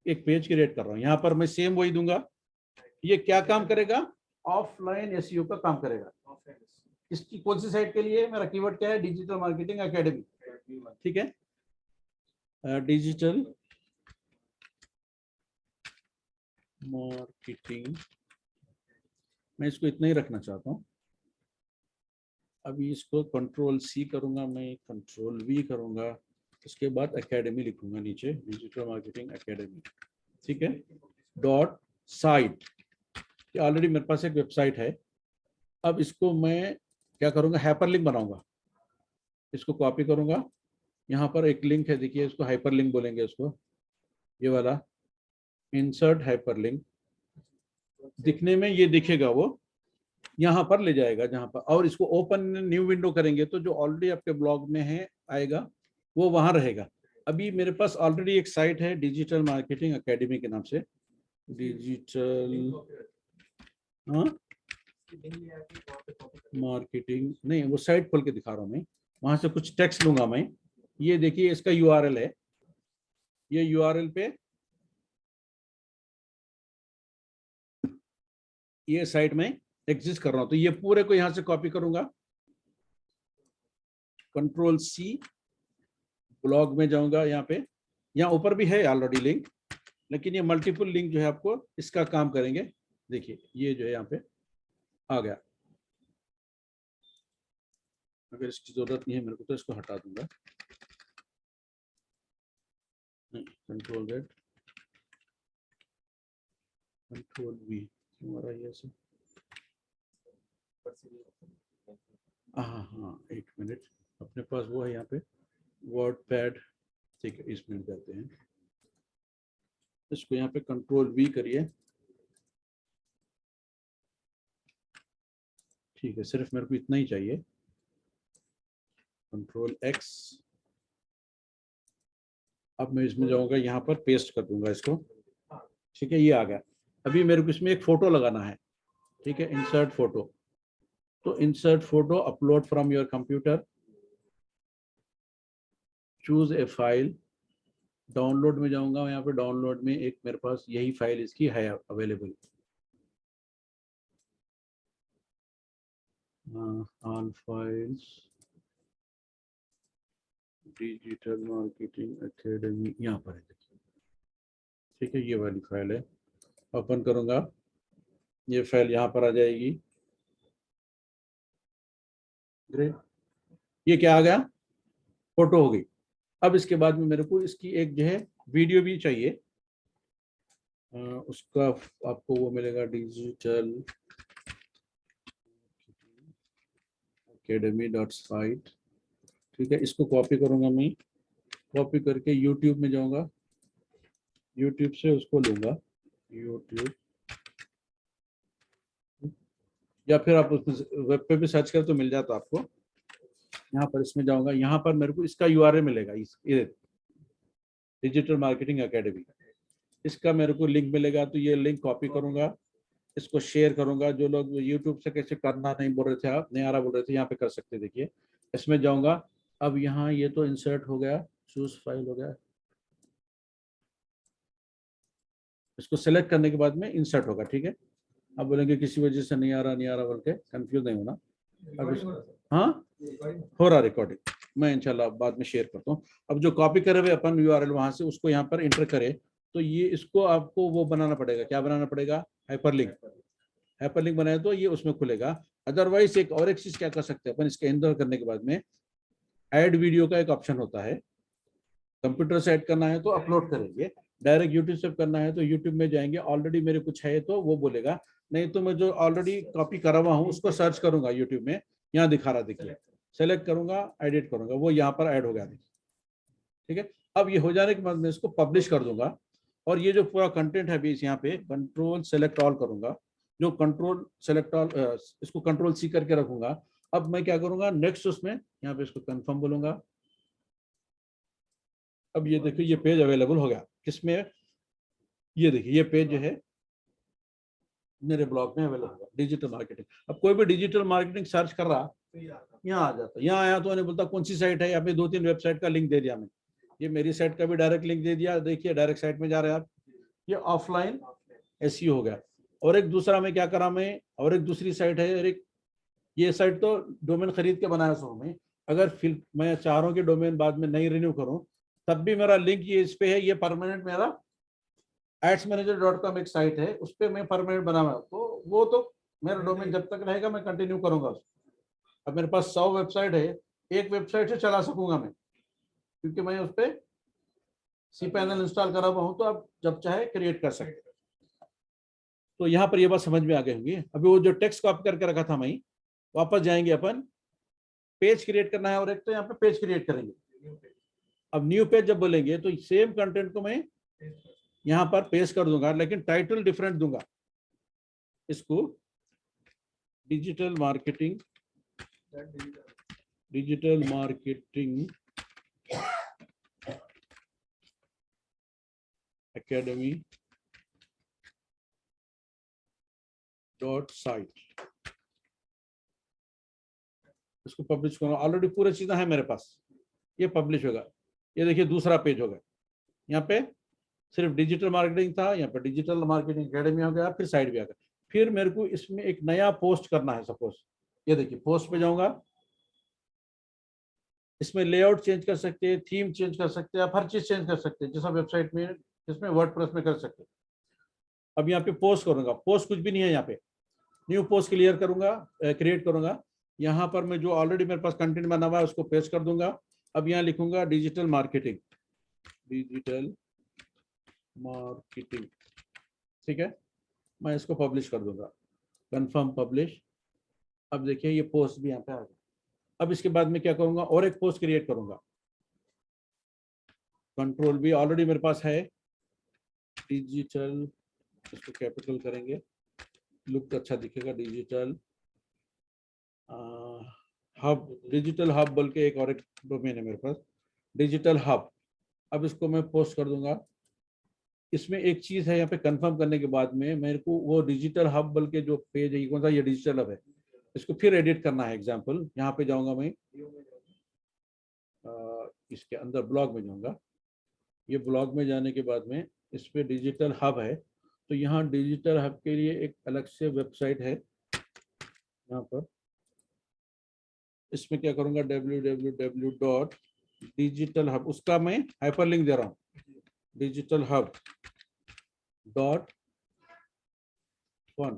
एक पेज क्रिएट कर रहा हूँ, यहाँ पर मैं सेम वही दूंगा। ये क्या काम करेगा? ऑफलाइन एसईओ का काम करेगा। इसकी कौन सी साइट के लिए? मेरा कीवर्ड क्या है? डिजिटल मार्केटिंग एकेडमी, ठीक है। डिजिटल मार्केटिंग, मैं इसको इतना ही रखना चाहता हूँ। अभी इसको कंट्रोल सी करूंगा, मैं कंट्रोल वी करूंगा, उसके बाद एकेडमी लिखूंगा नीचे, डिजिटल मार्केटिंग एकेडमी, ठीक है। डॉट साइट, ऑलरेडी मेरे पास एक वेबसाइट है। अब इसको मैं क्या करूंगा? हाइपरलिंक बनाऊंगा। इसको कॉपी करूंगा, यहाँ पर एक लिंक है, देखिए इसको हाइपरलिंक बोलेंगे इसको, ये वाला इंसर्ट हाइपरलिंक। दिखने में ये दिखेगा, वो यहाँ पर ले जाएगा जहाँ पर, और इसको ओपन न्यू विंडो करेंगे तो जो ऑलरेडी आपके ब्लॉग में है आएगा, वो वहां रहेगा। अभी मेरे पास ऑलरेडी एक साइट है डिजिटल मार्केटिंग एकेडमी के नाम से, डिजिटल मार्केटिंग नहीं, वो साइट खोल के दिखा रहा हूँ मैं, वहां से कुछ टेक्स्ट लूंगा मैं। ये देखिए इसका यूआरएल है, ये यूआरएल पे ये साइट में एग्जिस्ट कर रहा हूं, तो ये पूरे को यहां से कॉपी करूंगा, कंट्रोल सी, ब्लॉग में जाऊंगा, यहाँ पे, यहाँ ऊपर भी है ऑलरेडी लिंक, लेकिन ये मल्टीपल लिंक जो है आपको इसका काम करेंगे। देखिए ये जो है यहाँ पे आ गया। अगर इसकी जरूरत नहीं है मेरे को तो इसको हटा दूंगा, कंट्रोल जेड, कंट्रोल वी, हमारा ये सब, हाँ एक मिनट, अपने पास वो है यहाँ पे वर्ड पैड, ठीक है, इसमें जाते हैं, इसको यहाँ पे कंट्रोल वी करिए, ठीक है, सिर्फ मेरे को इतना ही चाहिए, कंट्रोल एक्स। अब मैं इसमें जाऊंगा, यहाँ पर पेस्ट कर दूंगा इसको, ठीक है, ये आ गया। अभी मेरे को इसमें एक फोटो लगाना है, ठीक है, इंसर्ट फोटो, तो insert photo, upload from your computer, choose a file, download में जाऊंगा, यहाँ पे डाउनलोड में एक मेरे पास यही फाइल इसकी है available, all files digital marketing academy, यहाँ पर है, देखिए, ठीक है, ये वाली फाइल है। ओपन करूंगा, ये फाइल यहाँ पर आ जाएगी, ग्रेट, ये क्या आ गया? फोटो हो गई। अब इसके बाद में मेरे को इसकी एक जो है वीडियो भी चाहिए, उसका आपको वो मिलेगा, डिजिटल एकेडमी डॉट साइट, ठीक है, इसको कॉपी करूंगा मैं, कॉपी करके यूट्यूब में जाऊंगा, यूट्यूब से उसको लूंगा, यूट्यूब, या फिर आप वेब पे भी सर्च कर तो मिल जाता आपको। यहाँ पर इसमें जाऊंगा, यहाँ पर मेरे को इसका यूआरएल मिलेगा, ये डिजिटल मार्केटिंग एकेडमी, इसका मेरे को लिंक मिलेगा, तो ये लिंक कॉपी करूंगा, इसको शेयर करूंगा। जो लोग यूट्यूब से कैसे करना नहीं बोल रहे थे, आप नहीं आ रहा बोल रहे थे, यहाँ पे कर सकते, देखिए इसमें जाऊंगा। अब यहाँ ये तो इंसर्ट हो गया, चूज फाइल हो गया, इसको सेलेक्ट करने के बाद में इंसर्ट होगा, ठीक है। अब बोलेंगे किसी वजह से नहीं आ रहा बोल के कंफ्यूज नहीं होना। अब हाँ हो रहा रिकॉर्डिंग, मैं इंशाल्लाह बाद में शेयर करता हूँ। अब जो कॉपी करे हुए अपन यूआरएल वहां से, उसको यहाँ पर इंटर करे, तो ये इसको आपको वो बनाना पड़ेगा, क्या बनाना पड़ेगा? हाइपरलिंक। हाइपरलिंक बनाए तो ये उसमें खुलेगा। अदरवाइज एक चीज क्या कर सकते हैं अपन, इसके इंटर करने के बाद में ऐड वीडियो का एक ऑप्शन होता है, कंप्यूटर से ऐड करना है तो अपलोड करेंगे, डायरेक्ट यूट्यूब से करना है तो यूट्यूब में जाएंगे, ऑलरेडी मेरे कुछ है तो वो बोलेगा, नहीं तो मैं जो ऑलरेडी कॉपी करा हुआ हूँ उसको सर्च करूंगा यूट्यूब में, यहाँ दिखा रहा, देखिए, सेलेक्ट करूंगा, एडिट करूंगा, वो यहाँ पर ऐड हो गया, देखिए, ठीक है। अब ये हो जाने के बाद मैं इसको पब्लिश कर दूंगा, और ये जो पूरा कंटेंट है बीच, यहाँ पे कंट्रोल सेलेक्ट ऑल करूंगा, जो कंट्रोल सेलेक्ट ऑल, इसको कंट्रोल सी करके रखूंगा। अब मैं क्या करूंगा नेक्स्ट, उसमें यहाँ पे इसको कंफर्म बोलूंगा। अब ये देखिए ये पेज अवेलेबल हो गया, किसमें? ये देखिए ये पेज जो है मेरे ब्लॉग में अवेलेबल होगा, डिजिटल मार्केटिंग। अब कोई भी डिजिटल मार्केटिंग सर्च कर रहा यहाँ आ जाता, यहाँ आया तो उन्हें बोलता कौन सी साइट है, यहाँ पे 2-3 वेबसाइट का लिंक दे दिया मैं, ये मेरी साइट का भी डायरेक्ट लिंक दे दिया, देखिए डायरेक्ट साइट में जा रहे हैं आप, ये ऑफलाइन एसईओ हो गया। और एक दूसरा मैं क्या करा, मैं और एक दूसरी साइट है, और एक ये साइट तो डोमेन खरीद के बनाया सो मैं, अगर फिर मैं चाह रहा हूँ कि डोमेन बाद में नहीं रिन्यू करूँ तब भी मेरा लिंक ये इस पे है, ये परमानेंट मेरा adsmanager.com एक साइट है, उस पर मैं परमानेंट बना हुआ, तो वो तो मेरा डोमेन जब तक रहेगा मैं कंटिन्यू करूंगा। अब मेरे पास 100 वेबसाइट है, एक वेबसाइट से चला सकूंगा मैं, क्योंकि मैं उस पर cPanel इंस्टॉल करा हुआ हूँ, तो आप जब चाहे क्रिएट कर सकते। तो यहाँ पर ये बात समझ में आ गई होंगी। अभी वो जो टेक्स्ट कॉपी करके रखा था मैं, वापस जाएंगे अपन, पेज क्रिएट करना है, और एक तो यहाँ पे पेज क्रिएट करेंगे। अब न्यू पेज जब बोलेंगे तो सेम कंटेंट को मैं यहाँ पर पेस्ट कर दूंगा, लेकिन टाइटल डिफरेंट दूंगा, इसको डिजिटल मार्केटिंग एकेडमी .site, इसको पब्लिश करूंगा। ऑलरेडी पूरी चीजें हैं मेरे पास, ये पब्लिश होगा। ये देखिए दूसरा पेज होगा, यहाँ पे सिर्फ डिजिटल मार्केटिंग था, यहाँ पे डिजिटल मार्केटिंग एकेडमी हो गया, फिर साइड भी आ गया। फिर मेरे को इसमें एक नया पोस्ट करना है, सपोज ये देखिए पोस्ट पे जाऊंगा, इसमें लेआउट चेंज कर सकते हैं, थीम चेंज कर सकते हैं, आप हर चीज चेंज कर सकते हैं, जैसा वेबसाइट में इसमें वर्डप्रेस में कर सकते हैं। अब यहाँ पे पोस्ट करूंगा, पोस्ट कुछ भी नहीं है, यहाँ पे न्यू पोस्ट क्लियर करूंगा, क्रिएट करूंगा। यहाँ पर मैं जो ऑलरेडी मेरे पास कंटेंट बना हुआ है उसको पेस्ट कर दूंगा। अब यहाँ लिखूंगा डिजिटल मार्केटिंग, ठीक है, मैं इसको पब्लिश कर दूंगा, कंफर्म पब्लिश। अब देखिए ये पोस्ट भी यहाँ पे आ गया। अब इसके बाद में क्या करूंगा, और एक पोस्ट क्रिएट करूंगा, कंट्रोल भी ऑलरेडी मेरे पास है, डिजिटल, इसको कैपिटल करेंगे, लुक अच्छा दिखेगा, डिजिटल हब, डिजिटल हब बोल के एक और एक डोमेन है मेरे पास, डिजिटल हब। अब इसको मैं पोस्ट कर दूंगा। इसमें एक चीज है, यहाँ पे कंफर्म करने के बाद में मेरे को वो डिजिटल हब बोल के जो पेज है, कौन सा, ये डिजिटल हब है, इसको फिर एडिट करना है। एग्जांपल यहाँ पे जाऊंगा मैं, इसके अंदर ब्लॉग में जाऊंगा, ये ब्लॉग में जाने के बाद में इस पे डिजिटल हब है, तो यहाँ डिजिटल हब के लिए एक अलग से वेबसाइट है। यहाँ पर इसमें क्या करूंगा, www.digitalhub, उसका मैं हाइपरलिंक दे रहा हूँ, digitalhub.1,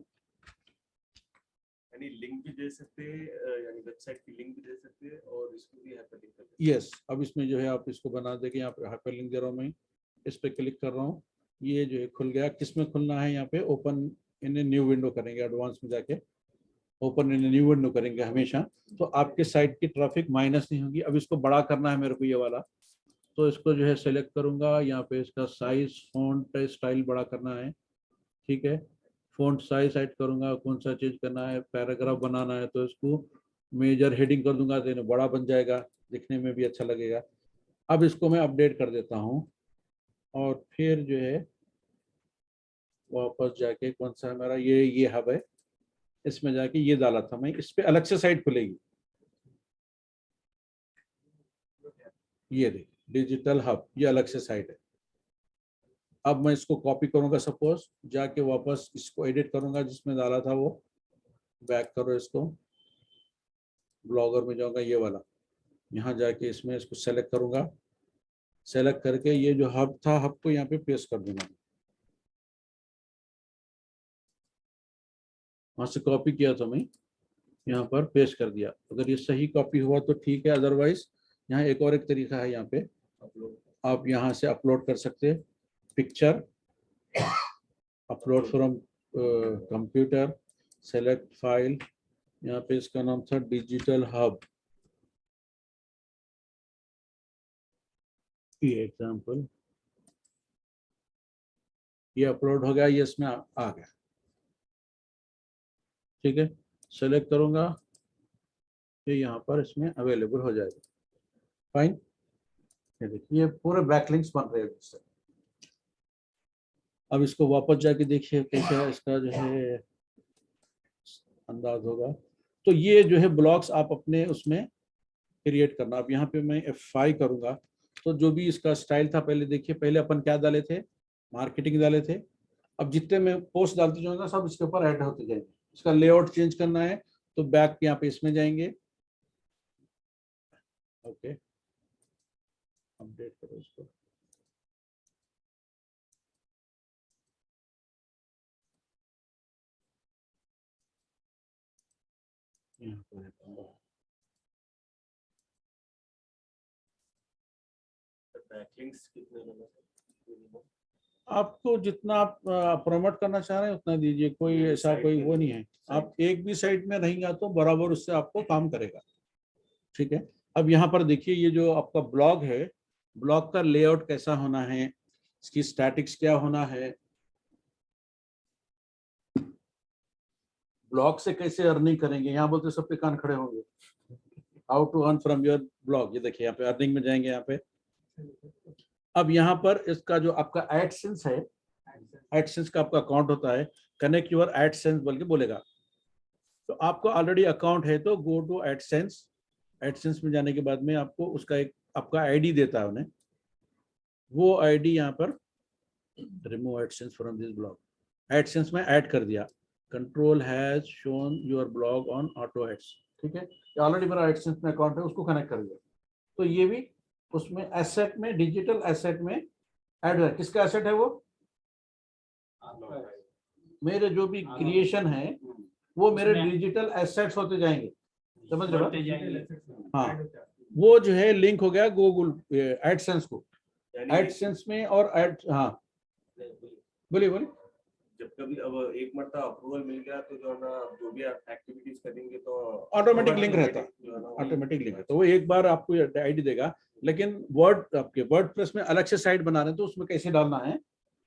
यानी लिंक भी दे सकते हैं, यानी वेबसाइट की लिंक भी दे सकते हैं, और इसको भी हाइपरलिंक कर सकते हैं। यस, अब इसमें जो है आप इसको बना देंगे, यहाँ पे हाइपरलिंक दे रहा हूँ मैं, इस पे क्लिक कर रहा हूँ, ये जो है खुल गया। किसमें खुलना है, यहाँ पे ओपन इन न्यू विंडो करेंगे, एडवांस में जाके ओपन इन न्यू विंडो करेंगे हमेशा, तो आपके साइट की ट्रैफिक माइनस नहीं होगी। अब इसको बड़ा करना है मेरे को ये वाला, तो इसको जो है सेलेक्ट करूंगा, यहाँ पे इसका साइज, फॉन्ट स्टाइल बड़ा करना है, ठीक है, फॉन्ट साइज सेट करूंगा, कौन सा चीज करना है, पैराग्राफ बनाना है तो इसको मेजर हेडिंग कर दूंगा, तो बड़ा बन जाएगा, दिखने में भी अच्छा लगेगा। अब इसको मैं अपडेट कर देता हूँ, और फिर जो है वापस जाके, कौन सा है मेरा, ये हब है, इसमें जाके ये डाला था मैं, इस पे अलग से साइट खुलेगी, ये देख डिजिटल हब, ये अलग से साइट है। अब मैं इसको कॉपी करूंगा, सपोज जाके वापस इसको एडिट करूंगा जिसमें डाला था वो, बैक करो इसको, ब्लॉगर में जाऊंगा, ये वाला, यहाँ जाके इसमें इसको सेलेक्ट करूंगा, सेलेक्ट करके ये जो हब था, हब को यहाँ पे पेस्ट कर दूंगा, वहां से कॉपी किया था मैं, यहाँ पर पेस्ट कर दिया। अगर ये सही कॉपी हुआ तो ठीक है, अदरवाइज यहाँ एक और एक तरीका है, यहाँ पे आप यहाँ से अपलोड कर सकते हैं picture, upload from computer, select file, यहाँ पे इसका नाम था डिजिटल हब, ये एग्जांपल, ये अपलोड हो गया, ये इसमें आ गया, ठीक है, सेलेक्ट करूंगा, ये यहाँ पर इसमें अवेलेबल हो जाएगा, फाइन। ये देखिए पूरे बैकलिंक्स बन रहे हैं इससे। अब इसको वापस जाके देखिए कैसे इसका जो है अंदाज होगा, तो ये जो है ब्लॉक्स आप अपने उसमें क्रिएट करना। अब यहाँ पे मैं F5 करूंगा तो जो भी इसका स्टाइल था, पहले देखिए, पहले अपन क्या डाले थे, मार्केटिंग डाले थे। अब जितने मैं पोस्ट डालते जाऊंगा सब इसके ऊपर ऐड होते जाएंगे। इसका लेआउट चेंज करना है तो बैक यहाँ पे इसमें जाएंगे, ओके, अपडेट करो इसको। यहाँ पर बैकलिंक्स कितने लेना है? आपको जितना आप प्रमोट करना चाह रहे हैं उतना दीजिए, कोई ऐसा कोई वो नहीं है। आप एक भी साइट में रहेंगे तो बराबर उससे आपको काम करेगा, ठीक है। अब यहाँ पर देखिए, ये जो आपका ब्लॉग है, ब्लॉग का लेआउट कैसा होना है, इसकी स्टैटिक्स क्या होना है, ब्लॉग से कैसे अर्निंग करेंगे। यहाँ बोलते सबके कान खड़े होंगे, how to earn from your blog. ये देखिए यहाँ पे अर्निंग में जाएंगे यहाँ पे। अब यहाँ पर इसका जो आपका एडसेंस है, एडसेंस का आपका अकाउंट होता है, कनेक्ट योर एडसेंस बोल के बोलेगा। तो आपको ऑलरेडी अकाउंट है तो गो टू एडसेंस। एडसेंस में जाने के बाद में आपको उसका एक आपका आईडी देता है उन्हें, वो आईडी यहाँ पर remove AdSense from this blog, AdSense में ऐड कर दिया। Control has shown your blog on auto ads, ठीक है। ऑलरेडी मेरा एडसेंस में अकाउंट है, उसको कनेक्ट कर दिया। तो ये भी उसमें एसेट में, डिजिटल एसेट में ऐड है। किसका एसेट है वो? मेरे जो भी क्रिएशन है वो मेरे डिजिटल एसेट्स होते जाएंगे, समझ रहे हो? हाँ, वो जो है लिंक हो गया गूगल एडसेंस को, एडसेंस में। और एड, हाँ बोलिए बोलिए। जब कभी अब एक मरता अप्रूवल मिल गया तो जो है ना, जो भी एक्टिविटीज करेंगे तो ऑटोमेटिक लिंक रहता है, ऑटोमेटिक लिंक है। तो वो एक बार आपको आईडी देगा। लेकिन वर्ड, आपके वर्डप्रेस में अलग से साइट बना रहे हैं तो उसमें कैसे डालना है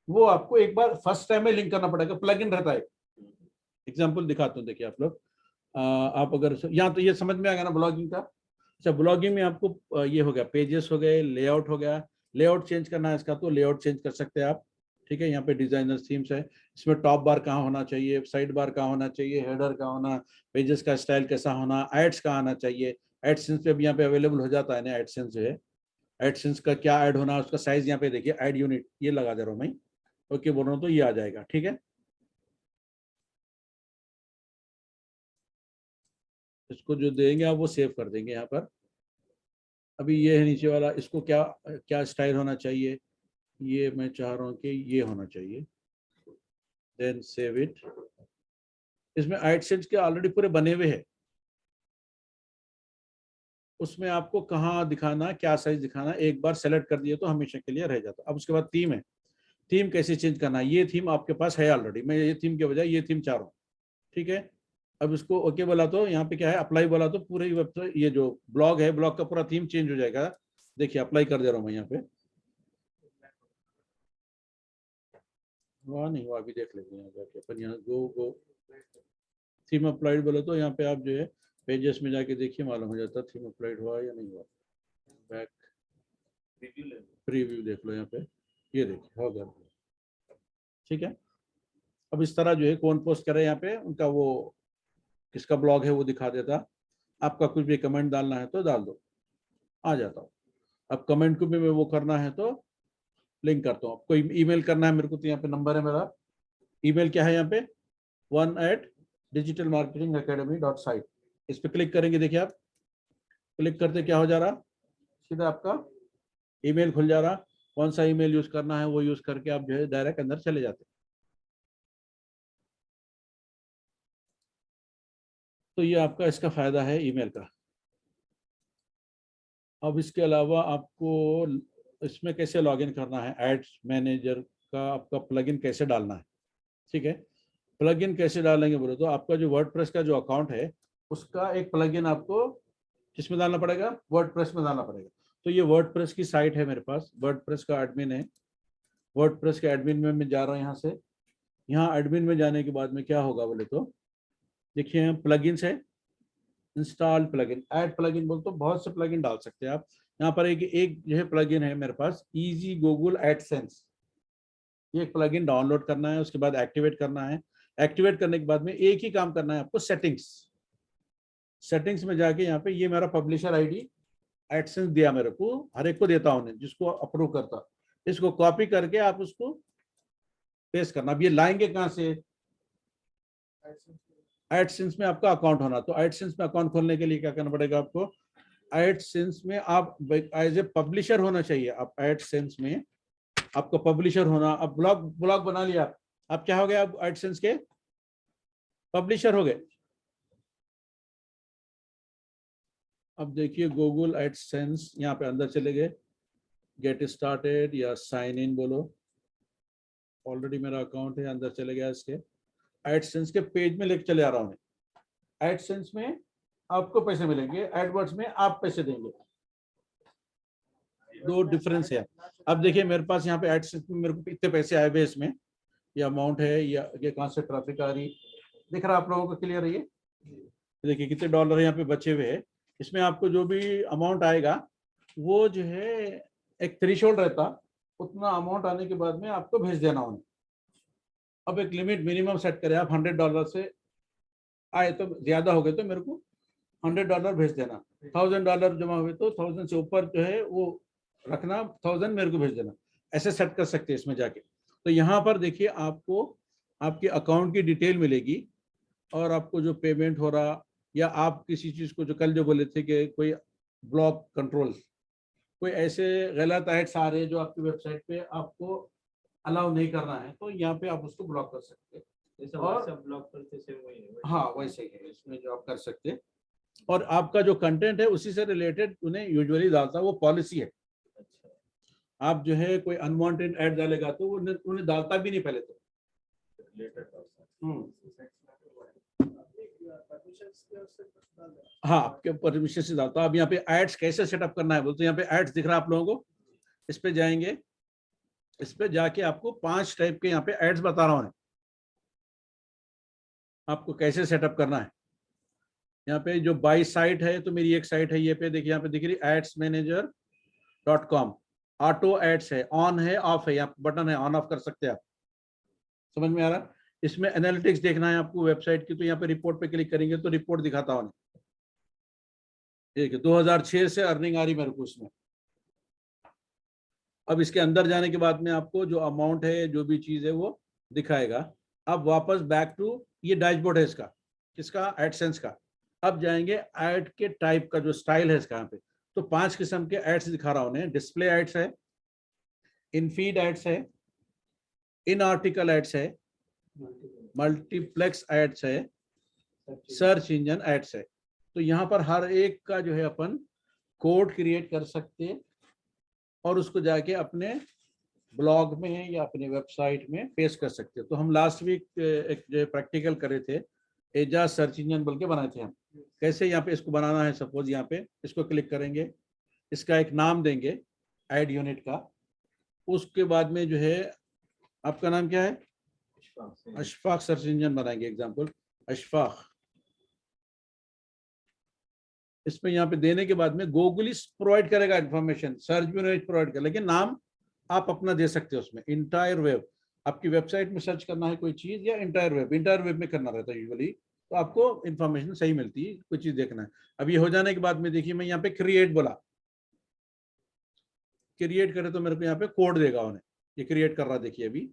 वो आपको एक बार फर्स्ट टाइम में लिंक करना पड़ेगा। प्लगइन रहता है, एग्जांपल दिखाता हूँ, देखिए आप लोग। आप अगर यहाँ तो ये समझ में आ गया ना ब्लॉगिंग का। अच्छा, ब्लॉगिंग में आपको ये हो गया, पेजेस हो गए, लेआउट हो गया। लेआउट चेंज करना है इसका तो लेआउट चेंज कर सकते हैं आप, ठीक है। यहाँ पे डिजाइनर थीम्स है, इसमें टॉप बार कहाँ होना चाहिए, साइड बार कहाँ होना चाहिए, हेडर कहाँ होना, पेजेस का स्टाइल कैसा होना, एड्स कहाँ आना चाहिए। एडसेंस पे भी यहाँ पे अवेलेबल हो जाता है ना, एडसेंस जो है, एडसेंस का क्या ऐड होना, उसका साइज यहाँ पे देखिए, ऐड यूनिट ये लगा दे रहा हूँ मैं, ओके बोल रहा हूँ तो ये आ जाएगा, ठीक है। इसको जो देंगे आप वो सेव कर देंगे यहाँ पर। अभी ये है नीचे वाला, इसको क्या क्या स्टाइल होना चाहिए, ये मैं चाह रहा हूँ कि ये होना चाहिए, देन सेव इट। इसमें एडसेंस के ऑलरेडी पूरे बने हुए हैं, उसमें आपको कहाँ दिखाना, क्या साइज दिखाना, एक बार सेलेक्ट कर दिए तो हमेशा के लिए रह जाता। अब उसके बाद थीम है, थीम कैसे चेंज करना है। ये थीम आपके पास है ऑलरेडी, मैं ये थीम के बजाय ये थीम चाह रहा हूँ, ठीक है। अब इसको ओके बोला तो यहाँ पे क्या है, अप्लाई बोला तो पूरे वेबसाइट, ये जो ब्लॉग है, ब्लॉग का पूरा थीम चेंज हो जाएगा। देखिए अप्लाई कर दे रहा हूँ मैं यहाँ पे, वहाँ नहीं हुआ, अभी देख लेंगे यहाँ जाके अपन। यहाँ गो थीम अप्लाइड बोले तो यहाँ पे आप जो है पेजेस में जाके देखिए, मालूम हो जाता थीम अप्लाइड हुआ या नहीं हुआ। बैक प्रीव्यू देख लो यहाँ पे, ये देखिए हो गया, ठीक है। अब इस तरह जो है कौन पोस्ट करे यहाँ पे, उनका वो किसका ब्लॉग है वो दिखा देता। आपका कुछ भी कमेंट डालना है तो डाल दो, आ जाता हूँ। अब कमेंट को भी मैं वो करना है तो लिंक करता हूँ। आपको ईमेल करना है मेरे को तो यहाँ पे नंबर है मेरा, ईमेल क्या है यहाँ पे 1@digitalmarketingacademy.site। इस पे क्लिक करेंगे, देखिए आप क्लिक करते क्या हो जा रहा, सीधा आपका ईमेल खुल जा रहा। कौन सा ईमेल यूज करना है वो यूज करके आप जो है डायरेक्ट अंदर चले जाते। तो ये आपका इसका फायदा है ईमेल का। अब इसके अलावा आपको इसमें कैसे लॉगिन करना है, एड्स मैनेजर का आपका प्लगइन कैसे डालना है, ठीक है। प्लगइन कैसे डालेंगे बोले तो आपका जो वर्डप्रेस का जो अकाउंट है उसका एक प्लगइन आपको किसमें डालना पड़ेगा, वर्डप्रेस में डालना पड़ेगा। तो ये वर्डप्रेस की साइट है मेरे पास, वर्डप्रेस का एडमिन है। वर्डप्रेस के एडमिन में मैं जा रहा हूँ यहाँ से। यहाँ एडमिन में जाने के बाद में क्या होगा बोले तो देखिए प्लगइन्स है, इंस्टॉल प्लगइन, ऐड प्लगइन बोल तो बहुत से प्लगइन डाल सकते हैं आप। यहाँ पर एक जो है प्लगइन है मेरे पास, इजी गूगल एडसेंस। ये एक प्लगइन डाउनलोड करना है, उसके बाद एक्टिवेट करना है। एक्टिवेट करने के बाद में एक ही काम करना है आपको, सेटिंग्स। सेटिंग्स में जाके यहाँ पे ये मेरा पब्लिशर आईडी एडसेंस दिया मेरे को, हर एक को देता हूँ जिसको अप्रूव करता, इसको कॉपी करके आप उसको पेस्ट करना। अब ये लाएंगे कहाँ से? एडसेंस में आपका अकाउंट होना। तो एडसेंस में अकाउंट खोलने के लिए क्या करना पड़ेगा आपको? एडसेंस में आप एज ए पब्लिशर होना चाहिए। आप एडसेंस में आपको पब्लिशर होना। अब ब्लॉग बना लिया, आप क्या हो गए? आप एडसेंस के पब्लिशर हो गए। अब देखिए गूगल एडसेंस, यहाँ पे अंदर चले गए, गेट स्टार्टेड या साइन इन बोलो, ऑलरेडी मेरा अकाउंट है, अंदर चले गया। इसके एडसेंस के पेज में लेके चले आ रहा हूँ। एडसेंस में आपको पैसे मिलेंगे, एडवर्ड्स में आप पैसे देंगे, दो डिफरेंस है। अब देखिए मेरे पास यहाँ पे एडसेंस में मेरे को इतने पैसे आए हुए, इसमें ये अमाउंट है, या ये कहाँ से ट्रैफिक आ रही, दिख रहा आप लोगों को क्लियर है? ये देखिए कितने डॉलर यहाँ पे बचे हुए हैं। इसमें आपको जो भी अमाउंट आएगा वो जो है एक थ्रेशोल्ड रहता, उतना अमाउंट आने के बाद में आपको भेज देना उन्हें। अब एक लिमिट मिनिमम सेट करें आप, $100 से आए तो ज्यादा हो गए तो मेरे को $100 भेज देना, $1000 जमा हुए तो 1000 से ऊपर जो है वो रखना, 1000 मेरे को भेज देना। ऐसे सेट कर सकते हैं इसमें जाके। तो यहाँ पर देखिए आपको आपके अकाउंट की डिटेल मिलेगी, और आपको जो पेमेंट हो रहा, या आप किसी चीज को, जो कल जो बोले थे कि कोई ब्लॉक कंट्रोल, कोई ऐसे गलत एड्स आ रहे हैं जो आपकी वेबसाइट पे आपको अलाउ नहीं करना है, तो यहाँ पे आप उसको ब्लॉक कर सकते हैं। जैसे और व्हाट्सएप ब्लॉक करते से वही है। हाँ वैसे ही है, इसमें जो आप कर सकते हैं। और आपका जो कंटेंट है उसी से रिलेटेड उन्हें यूजुअली डालता, वो पॉलिसी है। अच्छा, आप जो है कोई अनवांटेड ऐड डालेगा तो वो उन्हें डालता भी नहीं पहले तो। हाँ आपके परमिशन से डालता। अब यहाँ पे एड्स कैसे सेटअप करना है बोलते, यहाँ पे एड्स दिख रहा है आप लोगों को, इस पे जाएंगे, इस पे जाके आपको 5 टाइप के यहाँ पे एड्स बता रहा हूँ आपको कैसे सेटअप करना है। यहाँ पे जो बाई साइट है, तो मेरी एक साइट है, ये पे देखिए, यहाँ पे दिख रही adsmanager.com, ऑटो एड्स है, ऑन है ऑफ है, यहाँ बटन है, ऑन ऑफ कर सकते हैं आप। समझ में आ रहा? इसमें एनालिटिक्स देखना है आपको वेबसाइट की, तो यहाँ पे रिपोर्ट पे क्लिक करेंगे तो रिपोर्ट दिखाता हूँ। देखिए 2006 से अर्निंग आ रही मेरे को इसमें। अब इसके अंदर जाने के बाद में आपको जो अमाउंट है, जो भी चीज है वो दिखाएगा। अब वापस बैक टू, ये डैशबोर्ड है इसका, किसका? एडसेंस का। अब जाएंगे ऐड के टाइप का जो स्टाइल है इसका, यहाँ पे तो 5 किस्म के एड्स दिखा रहा हूं उन्हें। डिस्प्ले एड्स है, इन फीड एड्स है, इन आर्टिकल एड्स है, मल्टीप्लेक्स एड्स है, सर्च इंजन एड्स है। तो यहाँ पर हर एक का जो है अपन कोड क्रिएट कर सकते हैं, और उसको जाके अपने ब्लॉग में या अपने वेबसाइट में पेस्ट कर सकते हैं। तो हम लास्ट वीक एक जो प्रैक्टिकल करे थे, एजा सर्च इंजन बोल के बनाए थे हम। कैसे यहाँ पे इसको बनाना है, सपोज यहाँ पे इसको क्लिक करेंगे, इसका एक नाम देंगे ऐड यूनिट का। उसके बाद में जो है, आपका नाम क्या है? अशफाक सर्च इंजन बनाएंगे, एग्जाम्पल अशफाक। इसमें यहाँ पे देने के बाद में गूगल ही प्रोवाइड करेगा इन्फॉर्मेशन, सर्च भी नहीं प्रोवाइड कर, लेकिन नाम आप अपना दे सकते हो उसमें। इंटायर वेब, आपकी वेबसाइट में सर्च करना है कोई चीज, या इंटायर वेब में करना रहता है यूजुअली, तो आपको इन्फॉर्मेशन सही मिलती है, कोई चीज देखना है। अब ये हो जाने के बाद में देखिए, मैं यहाँ पे क्रिएट बोला, क्रिएट करे तो मेरे को यहाँ पे कोड देगा उन्हें, ये क्रिएट कर रहा, देखिए अभी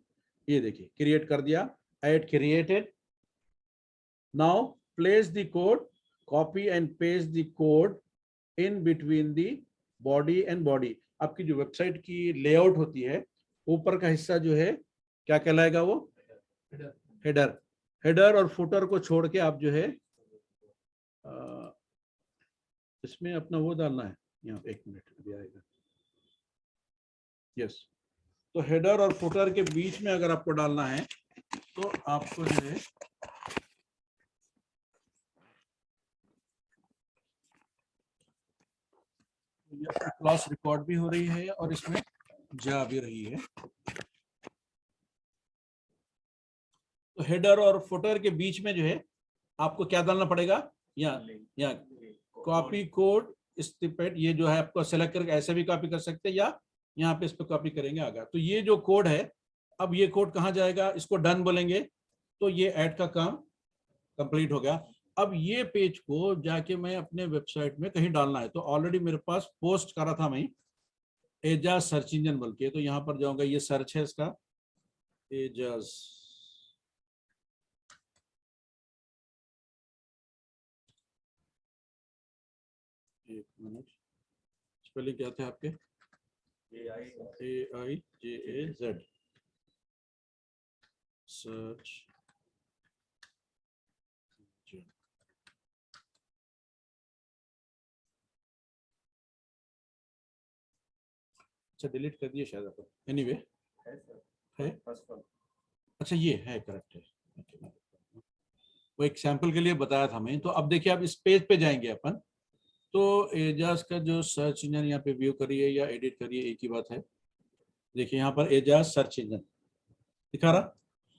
ये देखिए क्रिएट कर दिया, add created. Now place the code, copy and paste the code in between the body and body. आपकी जो वेबसाइट की लेआउट होती है, ऊपर का हिस्सा जो है क्या कहलाएगा? वो हेडर। हेडर और फुटर को छोड़ के आप जो है इसमें अपना वो डालना है। यहाँ एक मिनट अभी आएगा, यस। तो हेडर और फुटर के बीच में अगर आपको डालना है तो आपको जो है क्लास रिकॉर्ड भी हो रही है और इसमें जा भी रही है। तो हेडर और फुटर के बीच में जो है आपको क्या डालना पड़ेगा? यहाँ कॉपी कोड स्निपेट, ये जो है आपको सेलेक्ट करके ऐसे भी कॉपी कर सकते हैं, या यहाँ पे इस पे कॉपी करेंगे आगे। तो ये जो कोड है, अब ये कोड कहाँ जाएगा? इसको डन बोलेंगे तो ये ऐड का काम कंप्लीट हो गया। अब ये पेज को जाके मैं अपने वेबसाइट में कहीं डालना है, तो ऑलरेडी मेरे पास पोस्ट करा था मैं एजाज सर्च इंजन बोल के, तो यहाँ पर जाऊंगा, ये सर्च है इसका एजाज, एक मिनट, स्पेलिंग क्या थे आपके? AIJAZ search. अच्छा डिलीट कर दिए शायद अपन, एनीवे है। अच्छा ये है, करेक्ट है। वो एक सैंपल के लिए बताया था मैं। तो अब देखिए, आप इस पेज पे जाएंगे अपन, तो एजाज का जो सर्च इंजन यहाँ पे व्यू करिए या एडिट करिए, एक ही बात है। देखिए यहाँ पर एजाज सर्च इंजन दिखा रहा।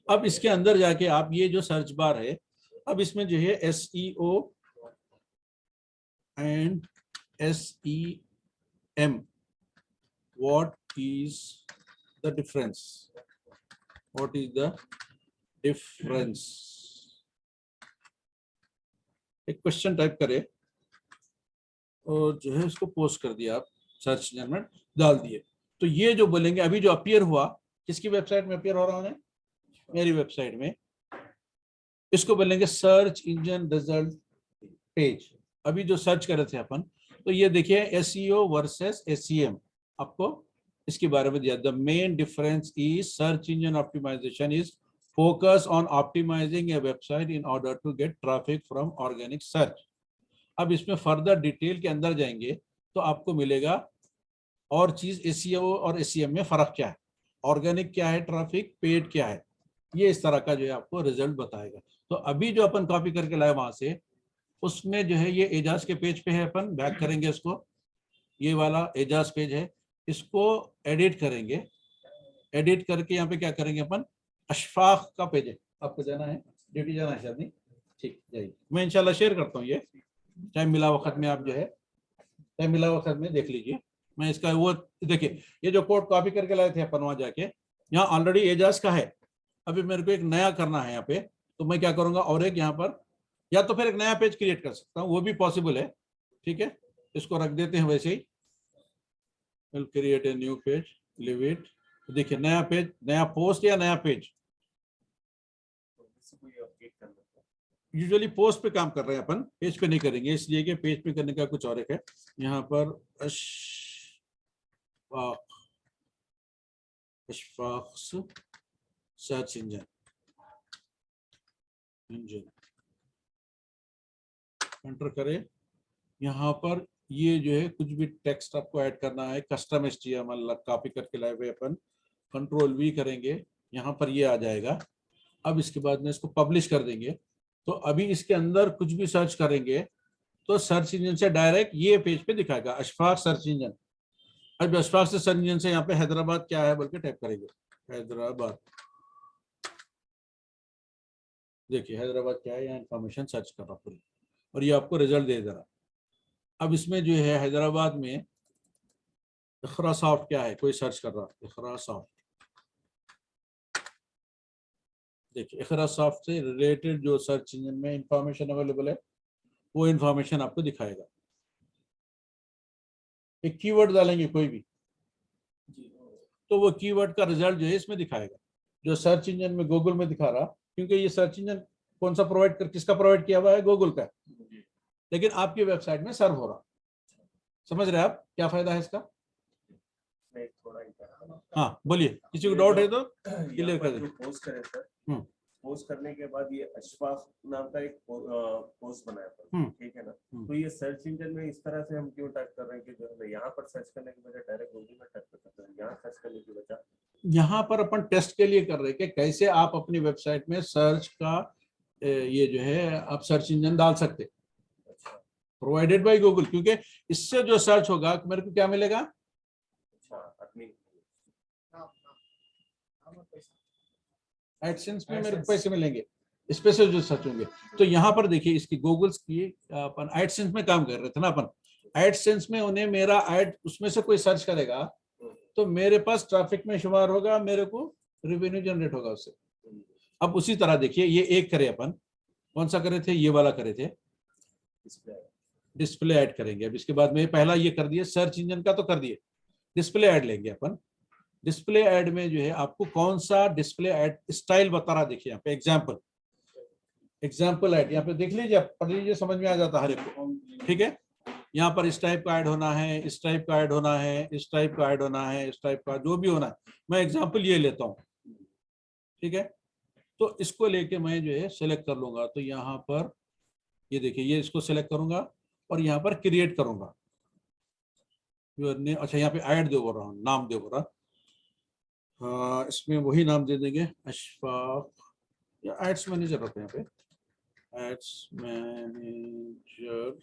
अब इसके अंदर जाके आप ये जो सर्च बार है, अब इसमें जो है SEO and SEM, what is the difference? What is the difference? एक क्वेश्चन टाइप करे और जो है उसको पोस्ट कर दिया, आप सर्च इंजन में डाल दिए। तो ये जो बोलेंगे अभी जो अपीयर हुआ, किसकी वेबसाइट में अपीयर हो रहा है? मेरी वेबसाइट में। इसको बोलेंगे सर्च इंजन रिजल्ट पेज। अभी जो सर्च कर रहे थे अपन, तो ये देखिए SEO वर्सेस SEM, आपको इसके बारे में दिया। The main difference is search engine optimisation is focus on optimising a website in order to get traffic from organic search. अब इसमें फर्दर डिटेल के अंदर जाएंगे तो आपको मिलेगा और चीज SEO और SEM में फर्क क्या है, ऑर्गेनिक क्या है ट्रैफिक, पेड क्या है, ये इस तरह का जो है आपको रिजल्ट बताएगा। तो अभी जो अपन कॉपी करके लाए वहां से, उसमें जो है ये एजाज के पेज पे है, अपन बैक करेंगे इसको, ये वाला एजाज पेज है, इसको एडिट करेंगे। एडिट करके यहाँ पे क्या करेंगे अपन, अशफाक का पेज है, आपको जाना है, ड्यूटी जाना है शायद, नहीं? ठीक, जाइए, मैं इंशाल्लाह शेयर करता हूँ। ये टाइम मिला वक्त में आप जो है, टाइम मिला वक्त में देख लीजिए। मैं इसका वो देखिए, ये जो कोड कॉपी करके लाए थे अपन वहां जाके, यहाँ ऑलरेडी एजाज का है। अभी मेरे को एक नया करना है यहाँ पे, तो मैं क्या करूंगा, और एक यहाँ पर, या तो फिर एक नया पेज क्रिएट कर सकता हूँ, वो भी पॉसिबल है। ठीक है, इसको रख देते हैं वैसे ही, will create a new page, leave it. देखिए नया पेज, नया पोस्ट या नया पेज, यूजुअली पोस्ट पे काम कर रहे हैं अपन, पेज पे नहीं करेंगे, इसलिए कि पेज पे करने का कुछ और एक है। यहाँ पर अशफाक सर्च इंजन एंटर करें। यहाँ पर ये जो है कुछ भी टेक्स्ट आपको ऐड करना है, कस्टम HTML कॉपी करके लाए हुए अपन, कंट्रोल V करेंगे, यहाँ पर ये आ जाएगा। अब इसके बाद में इसको पब्लिश कर देंगे। तो अभी इसके अंदर कुछ भी सर्च करेंगे तो सर्च इंजन से डायरेक्ट ये पेज पे दिखाएगा, अशफाक सर्च इंजन। अब अशफाक से सर्च इंजन से यहाँ पे हैदराबाद क्या है बोल के टाइप करेंगे, हैदराबाद। देखिए हैदराबाद क्या है, यहाँ इंफॉर्मेशन सर्च कर रहा पूरी, और ये आपको रिजल्ट दे दे रहा। अब इसमें जो है हैदराबाद में इखरा सॉफ्ट क्या है, कोई सर्च कर रहा, इखरा सॉफ्ट। देखिए इखरा सॉफ्ट से रिलेटेड जो सर्च इंजन में इंफॉर्मेशन अवेलेबल है, वो इंफॉर्मेशन आपको दिखाएगा। एक कीवर्ड डालेंगे कोई भी, तो वो कीवर्ड का रिजल्ट जो है इसमें दिखाएगा, जो सर्च इंजन में गूगल में दिखा रहा। क्योंकि ये सर्च इंजन कौन सा प्रोवाइड कर, किसका प्रोवाइड किया हुआ है, गूगल का, लेकिन आपकी वेबसाइट में सर्व हो रहा। समझ रहे हैं आप क्या फायदा है इसका? हाँ बोलिए, किसी को डाउट है तो क्लियर कर दीजिए। पोस्ट करें सर, पोस्ट करने के बाद ये अशफाक नाम का एक पोस्ट बनाया था, ठीक है ना? तो ये सर्च इंजन में इस तरह से हम क्यों टाइप कर रहे हैं कि जो है यहाँ पर सर्च करने की बजाय डायरेक्ट गूगल में टाइप करते हैं, यहाँ सर्च करने की बजाय यहाँ पर अपन टेस्ट के लिए कर रहे हैं कि कैसे आप अपनी वेबसाइट में सर्च का ये जो है आप सर्च इंजन डाल सकते, प्रोवाइडेड बाय गूगल। क्योंकि इससे जो सर्च होगा मेरे को क्या मिलेगा, एडसेंस में मेरे को पैसे मिलेंगे, स्पेशल जो सर्च होंगे। तो यहाँ पर देखिए इसकी गूगल्स की, अपन एडसेंस में काम कर रहे थे ना अपन, एडसेंस में उन्हें मेरा एड उसमें से कोई सर्च करेगा तो मेरे पास ट्रैफिक में शुमार होगा, मेरे को रेवेन्यू जनरेट होगा उससे। अब उसी तरह देखिए ये एक करे अपन, कौन सा करे थे, ये वाला करे थे, डिस्प्ले ऐड करेंगे। अब इसके बाद में पहला ये कर दिए, सर्च इंजन का तो कर दिए, डिस्प्ले ऐड लेंगे अपन। डिस्प्ले ऐड में जो है आपको कौन सा डिस्प्ले ऐड स्टाइल बता रहा, देखिए यहाँ पे एग्जाम्पल ऐड, यहाँ पे देख लीजिए, आप पढ़ लीजिए, समझ में आ जाता हर एक को, ठीक है। यहाँ पर इस टाइप का ऐड होना है, इस टाइप का ऐड होना है, इस टाइप का ऐड होना है, इस टाइप का जो भी होना है, मैं एग्जाम्पल ये लेता हूँ, ठीक है। तो इसको लेके मैं जो है सेलेक्ट कर लूंगा, तो यहाँ पर ये देखिए, ये इसको सेलेक्ट करूंगा और यहाँ पर क्रिएट करूंगा। अच्छा यहाँ पे ऐड दे बोल रहा हूँ, नाम दे बोल रहा, हाँ इसमें वही नाम दे देंगे, अशफाक, या एड्स मैनेजर रहते हैं यहाँ पे, ads manager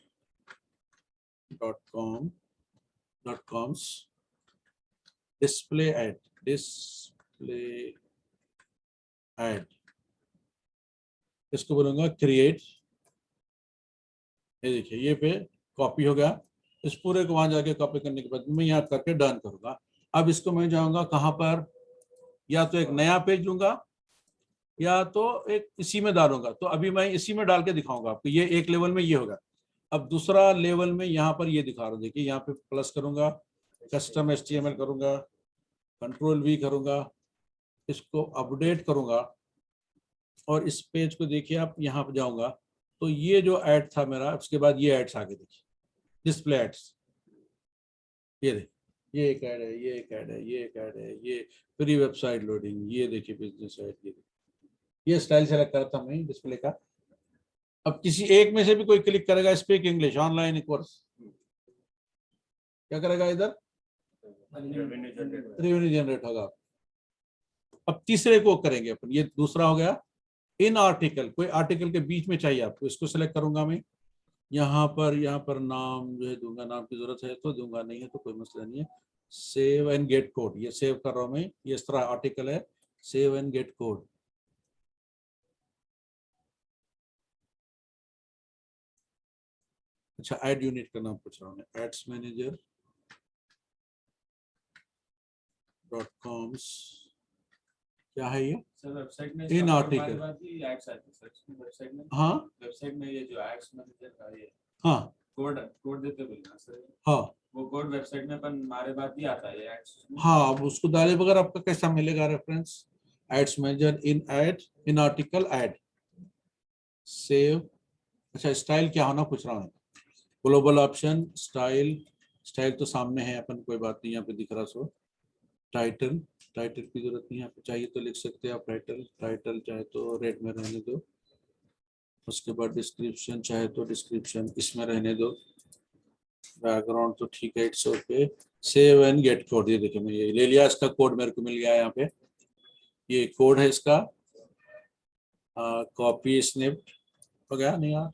.com display ad इसको बोलूंगा क्रिएट। ये देखिए ये पे कॉपी हो गया, इस पूरे को वहां जाके कॉपी करने के बाद मैं यहाँ करके डन करूंगा। अब इसको मैं जाऊंगा कहाँ पर, या तो एक नया पेज लूंगा या तो एक इसी में डालूंगा। तो अभी मैं इसी में डाल के दिखाऊंगा आपको, ये एक लेवल में ये होगा। अब दूसरा लेवल में यहाँ पर ये दिखा रहा हूँ, देखिए यहाँ पे प्लस करूंगा, कस्टम HTML करूंगा, कंट्रोल V करूंगा, इसको अपडेट करूंगा और इस पेज को देखिए आप, यहाँ पर जाऊंगा तो ये जो ऐड था मेरा, उसके बाद ये एड्स आगे देखिए, डिस्प्ले एड्स, ये देखिए, ये एक ऐड है, ये एक ऐड है, ये एक ऐड है, ये फ्री वेबसाइट लोडिंग, ये देखिए बिजनेस ऐड, ये स्टाइल सेलेक्ट करा था मैं डिस्प्ले का। अब किसी एक में से भी कोई क्लिक करेगा, स्पीक इंग्लिश ऑनलाइन कोर्स, क्या करेगा इधर, रेवेन्यू जनरेट होगा। अब तीसरे को करेंगे अपन, ये दूसरा हो गया इन आर्टिकल, कोई आर्टिकल के बीच में चाहिए आपको, इसको सेलेक्ट करूंगा मैं, यहाँ पर नाम जो है दूंगा, नाम की जरूरत है तो दूंगा, नहीं है तो कोई मसला नहीं है। सेव एंड गेट कोड, ये सेव कर रहा हूं मैं, ये इस तरह आर्टिकल है, सेव एंड गेट कोड। अच्छा ऐड यूनिट का नाम पूछ रहा हूँ, एड्स मैनेजर .com, क्या है ये सर वेबसाइट में इन आर्टिकल, वेबसाइट में, हाँ वेबसाइट में ये जो एड्स मैनेजर का ये हाँ कोड देते बोलना सर, हाँ वो कोड वेबसाइट में अपन हमारे बाद ही आता है एड्स। हाँ, अब उसको डाले बगैर आपका कैसा मिलेगा reference, ads manager in article ad, save. अच्छा स्टाइल क्या होना पूछ रहा हूँ, ग्लोबल ऑप्शन, स्टाइल तो सामने है अपन, कोई बात नहीं, यहाँ पे दिख रहा। सो टाइटल की जरूरत नहीं है, आपको चाहिए तो लिख सकते हैं आप टाइटल चाहे तो रेड में रहने दो। उसके बाद डिस्क्रिप्शन चाहे तो डिस्क्रिप्शन इसमें रहने दो, बैकग्राउंड तो ठीक है, it's okay. Save and gate code, ये देखिए मैं ये ले लिया, इसका कोड मेरे को मिल गया यहाँ पे, ये कोड है इसका, कॉपी स्निप हो गया नहीं यार,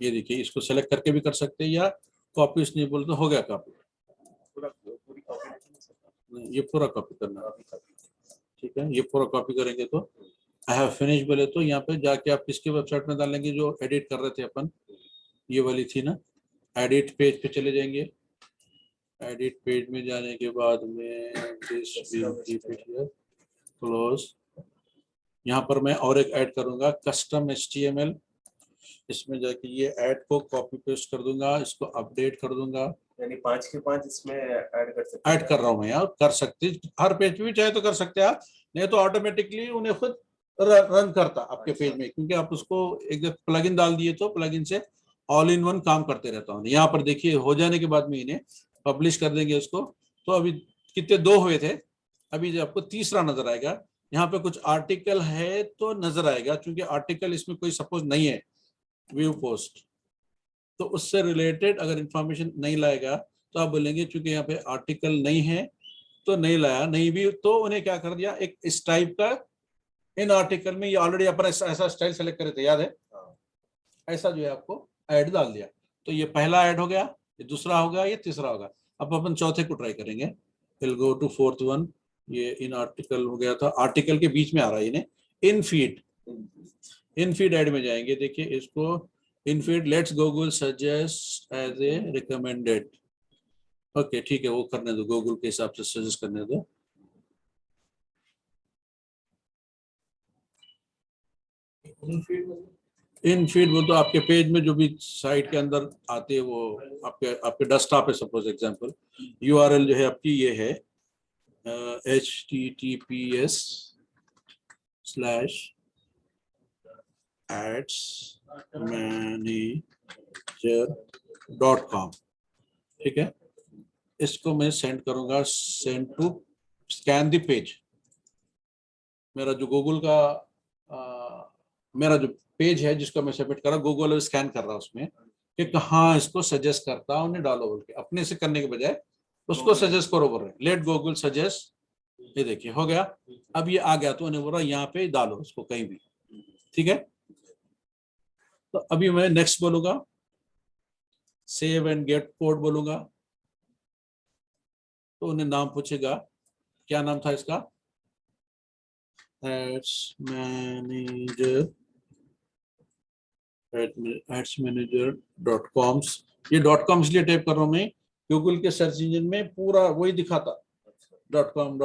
ये देखिए इसको सेलेक्ट करके भी कर सकते हैं या कॉपी स्निप बोल तो हो गया कॉपी, ये पूरा कॉपी करना, ठीक है। ये पूरा कॉपी करेंगे तो आई हैव फिनिश बोले तो यहाँ पे जाके आप किसकी वेबसाइट में डालेंगे, जो एडिट कर रहे थे अपन, ये वाली थी ना, एडिट पेज पे चले जाएंगे। एडिट पेज में जाने के बाद में क्लोज, यहाँ पर मैं और एक ऐड करूंगा, कस्टम HTML, इसमें जाके ये ऐड को कॉपी पेस्ट कर दूंगा, इसको अपडेट कर दूंगा, यानी 5 के 5 इसमें ऐड कर सकते ऐड कर रहा हूँ मैं यार, कर सकते हर पेज पे भी चाहे तो कर सकते हैं आप, नहीं तो ऑटोमेटिकली उन्हें खुद रन करता आपके पेज में, क्योंकि आप उसको एक प्लगइन डाल दिए तो प्लगइन से ऑल इन वन काम करते रहता हूँ। यहाँ पर देखिए हो जाने के बाद में इन्हें पब्लिश कर देंगे इसको, तो अभी कितने 2 हुए थे, अभी जो आपको तीसरा नजर आएगा, यहाँ पे कुछ आर्टिकल है तो नजर आएगा, क्योंकि आर्टिकल इसमें कोई सपोज नहीं है, व्यू पोस्ट, तो उससे रिलेटेड अगर इंफॉर्मेशन नहीं लाएगा तो आप बोलेंगे चूंकि यहाँ पे आर्टिकल नहीं है तो नहीं लाया, नहीं भी तो उन्हें क्या कर दिया, एक इस टाइप का इन आर्टिकल में, ये ऑलरेडी अपन ऐसा स्टाइल सेलेक्ट करे थे, याद है, ऐसा जो है आपको ऐड डाल दिया। तो ये पहला ऐड हो गया, ये दूसरा होगा, ये तीसरा होगा। अब अपन चौथे को ट्राई करेंगे, will go to fourth one, ये इन आर्टिकल हो गया था, आर्टिकल के बीच में आ रहा है, इन्हें इन फीड ऐड में जाएंगे, देखिए इसको in feed let's Google suggest as a recommended, okay ठीक है, वो करने दो, गूगल के हिसाब से सजेस्ट करने दो। इन फीड वो तो आपके पेज में जो भी साइट के अंदर आते हैं वो आपके आपके डेस्कटॉप पे सपोज एग्जांपल यूआरएल जो है आपकी ये है https://adsmanager.com। ठीक है, इसको मैं सेंड करूंगा, send to scan the page. मेरा जो गूगल का मेरा जो पेज है जिसको मैं सबमिट कर रहा हूँ, गूगल स्कैन कर रहा है उसमें कि कहाँ इसको सजेस्ट करता उन्हें डालो बोल के, अपने से करने के बजाय उसको सजेस्ट करो बोल रहे, लेट गूगल सजेस्ट। ये देखिए हो गया, अब ये आ गया तो उन्हें बोल रहा यहाँ पे डालो इसको कहीं भी। ठीक है, तो अभी मैं नेक्स्ट बोलूंगा, सेव एंड गेट कोड बोलूंगा, तो उन्हें नाम पूछेगा, क्या नाम था इसका, adsmanager.com। ये .com इसलिए टाइप कर रहा हूं मैं, गूगल के सर्च इंजन में पूरा वही दिखाता .com।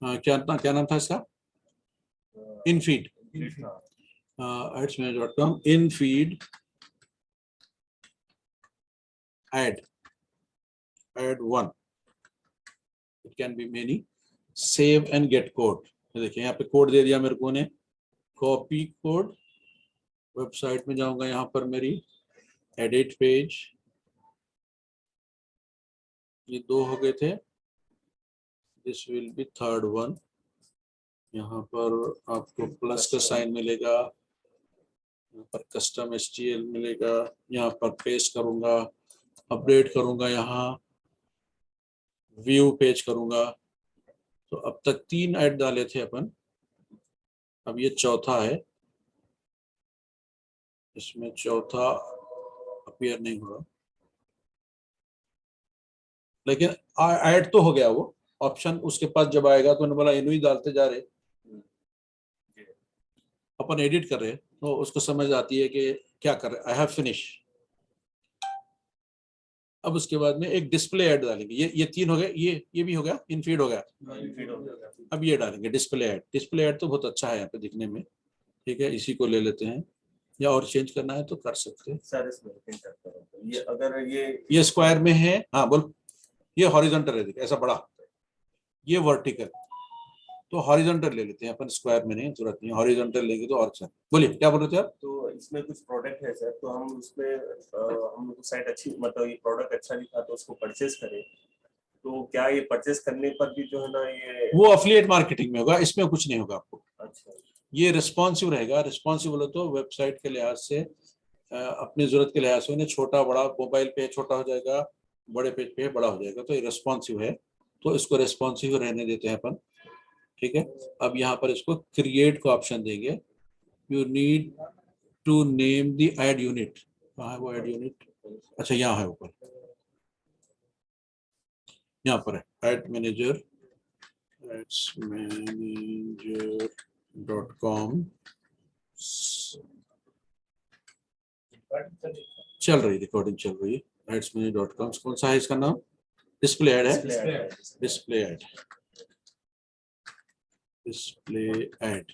क्या नाम था इसका, इनफीड, adsmanager.com इनफीड add 1, it can be many, save and get code। देखिए यहाँ पे कोड दे दिया मेरे को ने, कॉपी कोड, वेबसाइट में जाऊंगा, यहाँ पर मेरी एडिट पेज, ये 2 हो गए थे, this will be third one. यहाँ पर आपको प्लस का साइन मिलेगा, यहाँ पर कस्टम एचटीएमएल मिलेगा, यहाँ पर पेस्ट करूंगा, अपडेट करूंगा, यहाँ व्यू पेज करूंगा। तो अब तक 3 ऐड डाले थे अपन, अब ये चौथा है, इसमें चौथा अपीयर नहीं हो रहा, लेकिन ऐड तो हो गया वो ऑप्शन, उसके पास जब आएगा तो उन्होंने बोला इन्हीं ही डालते जा रहे, अपन एडिट कर रहे तो उसको समझ आती है कि क्या कर रहे, आई हैव फिनिश। अब उसके बाद में एक डिस्प्ले ऐड डालेंगे, ये 3 हो गए, ये भी हो गया, इनफीड हो गया, अब ये डालेंगे डिस्प्ले ऐड। डिस्प्ले ऐड तो बहुत अच्छा है यहाँ पे दिखने में, ठीक है, इसी को ले लेते हैं, या और चेंज करना है तो कर सकते हैं। ये अगर ये स्क्वायर में है, हाँ बोल, ये हॉरिजॉन्टल है, देखिए ऐसा बड़ा, ये वर्टिकल, तो हॉरिजॉन्टल ले लेते हैं अपन, स्क्वायर में नहीं, जरूरत नहीं, हॉरिजॉन्टल लेंगे तो और अच्छा। बोलिए क्या बोल रहे थे आप? तो इसमें कुछ प्रोडक्ट है सर, तो हम उसमें हम साइट अच्छी, मतलब ये प्रोडक्ट अच्छा दिखा तो उसको परचेज करें, तो क्या ये परचेज करने पर भी जो है ना ये वो एफिलिएट मार्केटिंग में होगा, इसमें कुछ नहीं होगा आपको। अच्छा, ये रिस्पॉन्सिव रहेगा। रिस्पॉन्सिव तो वेबसाइट के लिहाज से, अपनी जरूरत के लिहाज से उन्हें छोटा बड़ा, मोबाइल पे छोटा हो जाएगा, बड़े पेज पे बड़ा हो जाएगा, तो ये रिस्पॉन्सिव है, तो इसको रिस्पॉन्सिव रहने देते हैं अपन। ठीक है, अब यहाँ पर इसको क्रिएट का ऑप्शन देंगे, you need to name the ad unit. कहाँ है वो एड यूनिट? अच्छा यहाँ है ऊपर, यहाँ पर है एड मैनेजर, adsmanager.com। चल रही रिकॉर्डिंग, चल रही है। adsmanager.com कौन सा है इसका नाम? डिस्प्ले ऐड है, display ad, display ad,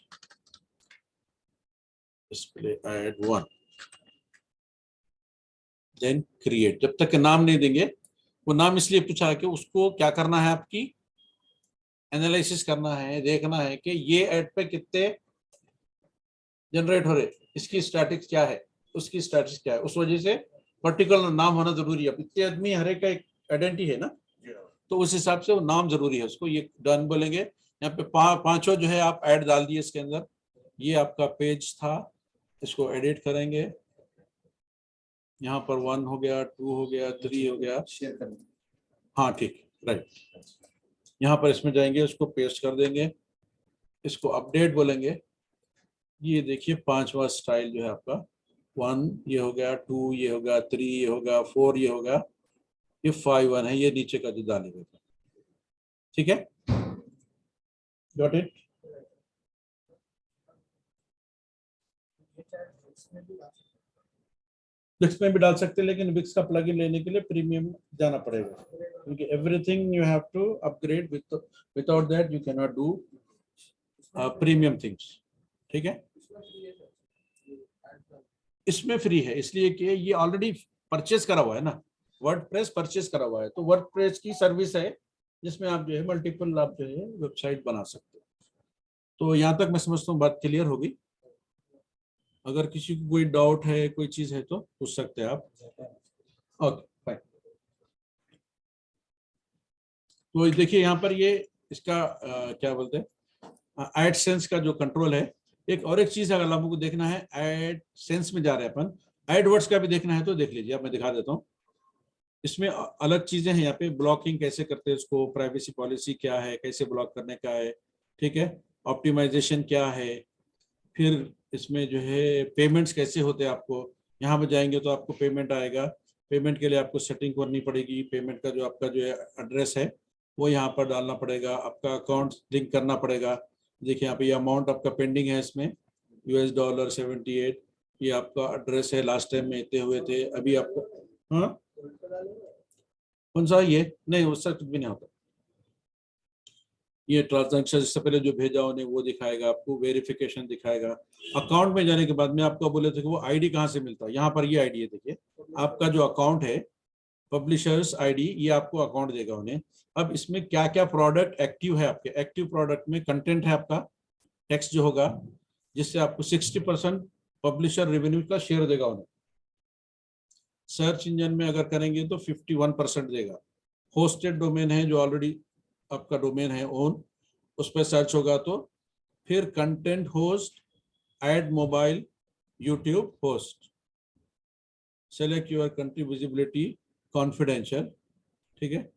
display ad 1, then create. जब तक नाम नहीं देंगे, वो नाम इसलिए पूछा है कि उसको क्या करना है, आपकी एनालिसिस करना है, देखना है कि ये ऐड पे कितने जनरेट हो रहे, इसकी स्टैटिक्स क्या है, उसकी स्टैटिक्स क्या है, उस वजह से पर्टिकुलर नाम होना जरूरी है। इतने आदमी हर एक का एक आइडेंटिटी है ना, तो उस हिसाब से वो नाम जरूरी है उसको। ये डन बोलेंगे, यहाँ पे पांचों जो है आप ऐड डाल दिए इसके अंदर। ये आपका पेज था, इसको एडिट करेंगे, यहाँ पर 1 हो गया, 2 हो गया, 3 हो गया, शेयर करना, हाँ ठीक, राइट। यहाँ पर इसमें जाएंगे, उसको पेस्ट कर देंगे, इसको अपडेट बोलेंगे। ये देखिए 5वां स्टाइल जो है आपका, 1 ये हो गया, 2 ये हो गया, 3 ये हो गया, 4 ये हो गया, ये 5 1 है, ये नीचे का जो डालेगा। ठीक है, गॉट इट। विक्स में भी डाल सकते हैं, लेकिन विक्स का प्लगइन लेने के लिए प्रीमियम जाना पड़ेगा, क्योंकि everything you have to upgrade, without that you can not do premium things, ठीक है। इसमें फ्री है इसलिए कि ये ऑलरेडी परचेज करा हुआ है ना, वर्डप्रेस परचेज करा हुआ है, तो वर्डप्रेस की सर्विस है जिसमें आप जो है मल्टीपल आप जो है वेबसाइट बना सकते हो। तो यहाँ तक मैं समझता हूँ बात क्लियर होगी। अगर किसी को कोई डाउट है, कोई चीज है तो पूछ सकते हैं आप। Okay fine. तो देखिए यहाँ पर ये इसका क्या बोलते हैं एडसेंस का जो कंट्रोल है। एक और एक चीज अगर लोगों को देखना है, एडसेंस में जा रहे हैं अपन, एडवर्ड्स का भी देखना है तो देख लीजिए, अब मैं दिखा देता हूँ। इसमें अलग चीजें हैं, यहाँ पे ब्लॉकिंग कैसे करते हैं इसको, प्राइवेसी पॉलिसी क्या है, कैसे ब्लॉक करने का है, ठीक है, ऑप्टिमाइजेशन क्या है, फिर इसमें जो है पेमेंट्स कैसे होते हैं। आपको यहाँ पे जाएंगे तो आपको पेमेंट आएगा, पेमेंट के लिए आपको सेटिंग करनी पड़ेगी, पेमेंट का जो आपका जो है एड्रेस है वो यहाँ पर डालना पड़ेगा, आपका अकाउंट लिंक करना पड़ेगा। देखिए यहाँ पे ये अमाउंट आपका पेंडिंग है, इसमें $78, ये आपका एड्रेस है, लास्ट टाइम में इतने हुए थे, अभी आपको हाँ कौन सा ये नहीं उससे कुछ भी नहीं होता। ये ट्रांजैक्शन इससे पहले जो भेजा उन्हें वो दिखाएगा आपको, वेरिफिकेशन दिखाएगा। अकाउंट में जाने के बाद में आपको बोले थे कि वो आईडी कहाँ से मिलता है, यहाँ पर ये आईडी है, देखिए आपका जो अकाउंट है पब्लिशर्स आईडी, ये आपको अकाउंट देगा उन्हें। अब इसमें क्या क्या प्रोडक्ट एक्टिव है, आपके एक्टिव प्रोडक्ट में कंटेंट है आपका, टेक्स्ट जो होगा, जिससे आपको 60% पब्लिशर रेवेन्यू का शेयर देगा उन्हें। सर्च इंजन में अगर करेंगे तो 51% देगा। होस्टेड डोमेन है जो ऑलरेडी आपका डोमेन है ओन, उस पर सर्च होगा तो फिर content host, add mobile, YouTube host, select your country visibility, confidential, ठीक है।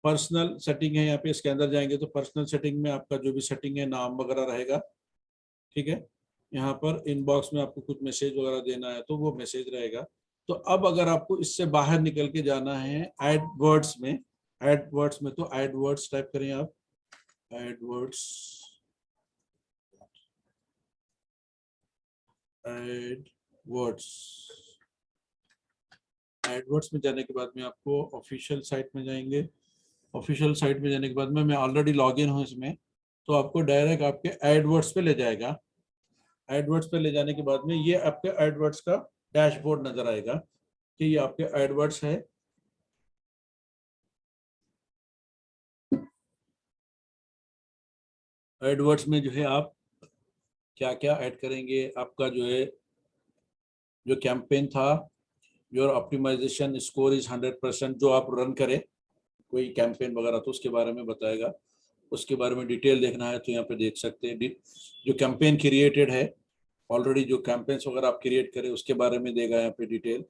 पर्सनल सेटिंग है यहाँ पे, इसके अंदर जाएंगे तो पर्सनल सेटिंग में आपका जो भी सेटिंग है नाम वगैरह रहेगा, ठीक है। यहाँ पर इनबॉक्स में आपको कुछ मैसेज वगैरह देना है तो वो मैसेज रहेगा। तो अब अगर आपको इससे बाहर निकल के जाना है एडवर्ड्स में, एडवर्ड्स में तो एडवर्ड्स टाइप करें आप, एडवर्ड्स, एडवर्ड्स, एडवर्ड्स में जाने के बाद में आपको ऑफिशियल साइट में जाएंगे। ऑफिशियल साइट में जाने के बाद में मैं ऑलरेडी लॉग इन हूँ इसमें, तो आपको डायरेक्ट आपके एडवर्ड्स पे ले जाएगा। एडवर्ड्स पे ले जाने के बाद में ये आपके एडवर्ड्स का डैशबोर्ड नजर आएगा कि ये आपके एडवर्ड्स है। एडवर्ड्स में जो है आप क्या क्या ऐड करेंगे, आपका जो है जो कैंपेन था, योर ऑप्टिमाइजेशन स्कोर इज 100%, जो आप रन करें कोई कैंपेन वगैरह तो उसके बारे में बताएगा। उसके बारे में डिटेल देखना है तो यहाँ पे देख सकते हैं, जो कैंपेन क्रिएटेड है ऑलरेडी, जो कैंपेन्स वगैरह आप क्रिएट करें उसके बारे में देगा यहाँ पे डिटेल।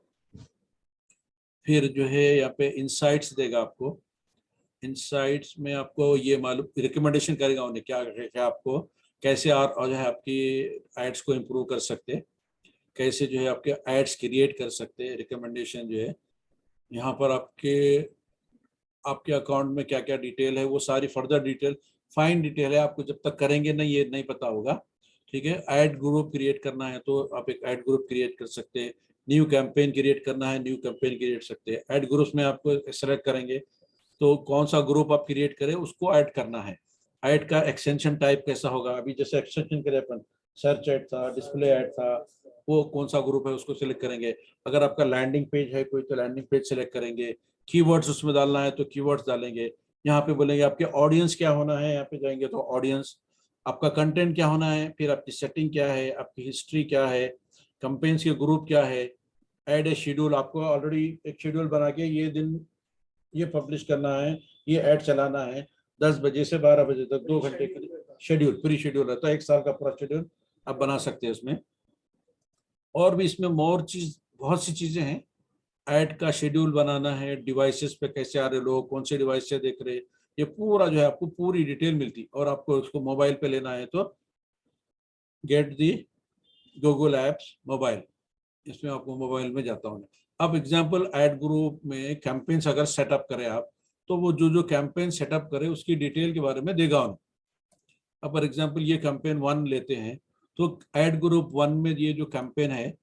फिर जो है यहाँ पे इंसाइट्स देगा आपको, इंसाइट्स में आपको ये मालूम रिकमेंडेशन करेगा उन्हें क्या क्या आपको कैसे और जो है आपकी एड्स को इम्प्रूव कर सकते, कैसे जो है आपके एड्स क्रिएट कर सकते हैं। रिकमेंडेशन जो है यहाँ पर आपके अकाउंट में क्या क्या डिटेल है वो सारी फर्दर डिटेल, फाइन डिटेल है, आपको जब तक करेंगे नहीं ये नहीं पता होगा, ठीक है। ऐड ग्रुप क्रिएट करना है तो आप एक ऐड ग्रुप क्रिएट कर सकते हैं, न्यू कैंपेन क्रिएट करना है न्यू कैंपेन क्रिएट सकते हैं। ऐड ग्रुप्स में आपको सेलेक्ट करेंगे तो कौन सा ग्रुप आप क्रिएट करें उसको ऐड करना है। ऐड का एक्सटेंशन टाइप कैसा होगा, अभी जैसे एक्सटेंशन करें अपन, सर्च ऐड था, डिस्प्ले ऐड था, वो कौन सा ग्रुप है उसको सिलेक्ट करेंगे। अगर आपका लैंडिंग पेज है कोई तो लैंडिंग पेज सिलेक्ट करेंगे, कीवर्ड्स उसमें डालना है तो कीवर्ड्स डालेंगे। यहाँ पे बोलेंगे आपके ऑडियंस क्या होना है, यहाँ पे जाएंगे तो ऑडियंस, आपका कंटेंट क्या होना है, फिर आपकी सेटिंग क्या है, आपकी हिस्ट्री क्या है, कंपेन्स के ग्रुप क्या है, ऐड ए शेड्यूल, आपको ऑलरेडी एक शेड्यूल बना के ये दिन ये पब्लिश करना है, ये ऐड चलाना है 10 बजे से 12 बजे तक 2 घंटे का शेड्यूल, प्री शेड्यूल रहता है, 1 साल का पूरा शेड्यूल आप बना सकते हैं इसमें। और भी इसमें मोर चीज बहुत सी चीजें हैं, ऐड का शेड्यूल बनाना है, डिवाइसेस पे कैसे आ रहे लोग, कौन से डिवाइस से देख रहे, ये पूरा जो है आपको पूरी डिटेल मिलती। और आपको उसको मोबाइल पे लेना है तो get the Google apps mobile, इसमें आपको मोबाइल में जाता हूँ। अब एग्जांपल ऐड ग्रुप में कैंपेन्स अगर सेटअप करें आप तो वो जो कैंपेन सेटअप करे उसकी डिटेल के बारे में देगा उन्हें। अब फॉर एग्जांपल ये कैंपेन 1 लेते हैं तो ऐड ग्रुप 1 में ये जो कैंपेन है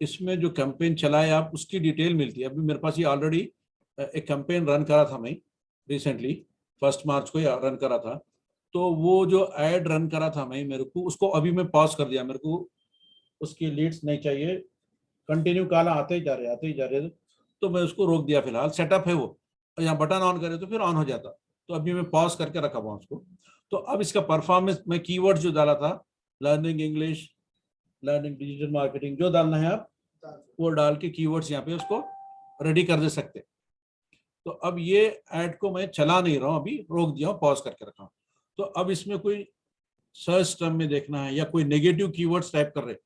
इसमें जो कैंपेन चलाए आप उसकी डिटेल मिलती है। अभी मेरे पास ये ऑलरेडी एक कैंपेन रन करा था मैं रिसेंटली 1 मार्च को रन करा था, तो वो जो ऐड रन करा था मैं, मेरे को उसको अभी मैं पॉज कर दिया, मेरे को उसकी लीड्स नहीं चाहिए, कंटिन्यू कॉल आते ही जा रहे आते ही जा रहे, तो मैं उसको रोक दिया फिलहाल। सेटअप है वो, यहाँ बटन ऑन करे तो फिर ऑन हो जाता, तो अभी मैं पॉज करके रखा हुआ उसको। तो अब इसका परफॉर्मेंस, मैं कीवर्ड जो डाला था, learning English, learning digital marketing, जो डालना है आप वो डाल के कीवर्ड्स यहाँ पे उसको रेडी कर दे सकते। तो अब ये ऐड को मैं चला नहीं रहा हूँ, अभी रोक दिया हूँ, पॉज करके रखा हूँ। तो अब इसमें कोई सर्च टर्म में देखना है या कोई नेगेटिव कीवर्ड्स टाइप कर रहे,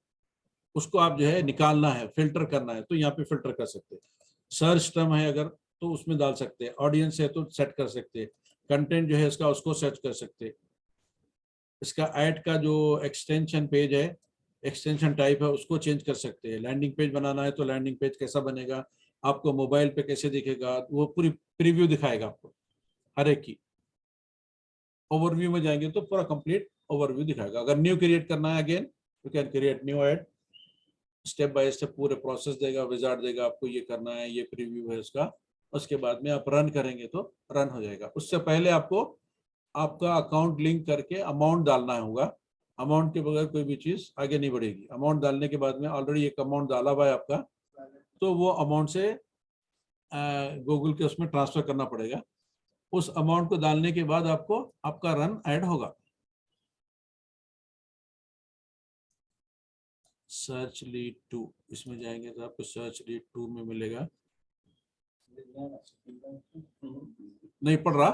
उसको आप जो है निकालना है, फिल्टर करना है, तो यहाँ पे फिल्टर कर सकते हैं। सर्च टर्म है अगर तो उसमें डाल सकते हैं, ऑडियंस है तो सेट कर सकते हैं, कंटेंट जो है इसका उसको सर्च कर सकते हैं। इसका ऐड का जो एक्सटेंशन पेज है, एक्सटेंशन टाइप है, उसको चेंज कर सकते हैं। लैंडिंग पेज बनाना है तो लैंडिंग पेज कैसा बनेगा, आपको मोबाइल पे कैसे दिखेगा, वो पूरी प्रीव्यू दिखाएगा आपको हर एक की। ओवरव्यू में जाएंगे तो पूरा कंप्लीट ओवरव्यू दिखाएगा। अगर न्यू क्रिएट करना है, again you can create new add, step by step पूरे प्रोसेस देगा, विजार्ड देगा, आपको ये करना है, ये प्रीव्यू है उसका। उसके बाद में आप रन करेंगे तो रन हो जाएगा। उससे पहले आपको आपका अकाउंट लिंक करके अमाउंट डालना होगा। अमाउंट के बगैर कोई भी चीज आगे नहीं बढ़ेगी। अमाउंट डालने के बाद में ऑलरेडी एक अमाउंट डाला हुआ है आपका, तो वो अमाउंट से गूगल के उसमें ट्रांसफर करना पड़ेगा। उस अमाउंट को डालने के बाद आपको आपका रन ऐड होगा। सर्च लीड 2 इसमें जाएंगे तो आपको सर्च लीड 2 में मिलेगा। नहीं पढ़ रहा,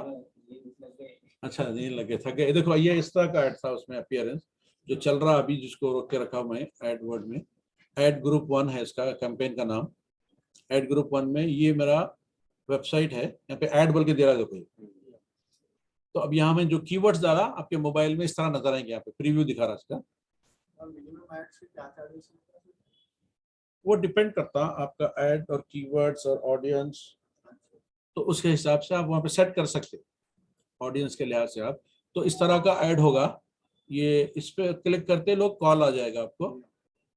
अच्छा नहीं लगे, थक गए। देखो ये इस तरह का ऐड था उसमें, अपीयरेंस जो चल रहा अभी, जिसको रोक के रखा मैं ऐड वर्ड में। ऐड ग्रुप 1 है इसका कैंपेन का नाम। ऐड ग्रुप 1 में ये मेरा वेबसाइट है, यहाँ पे ऐड बोल के दे रहा है देखो। तो अब यहाँ में जो कीवर्ड्स डाला आपके मोबाइल में इस तरह नजर आएंगे, यहाँ पे प्रीव्यू दिखा रहा है इसका। वो डिपेंड करता है आपका ऐड और कीवर्ड्स और ऑडियंस, तो उसके हिसाब से आप वहाँ पे सेट कर सकते ऑडियंस के लिहाज से आप। तो इस तरह का ऐड होगा ये, इस पे क्लिक करते लोग कॉल आ जाएगा आपको।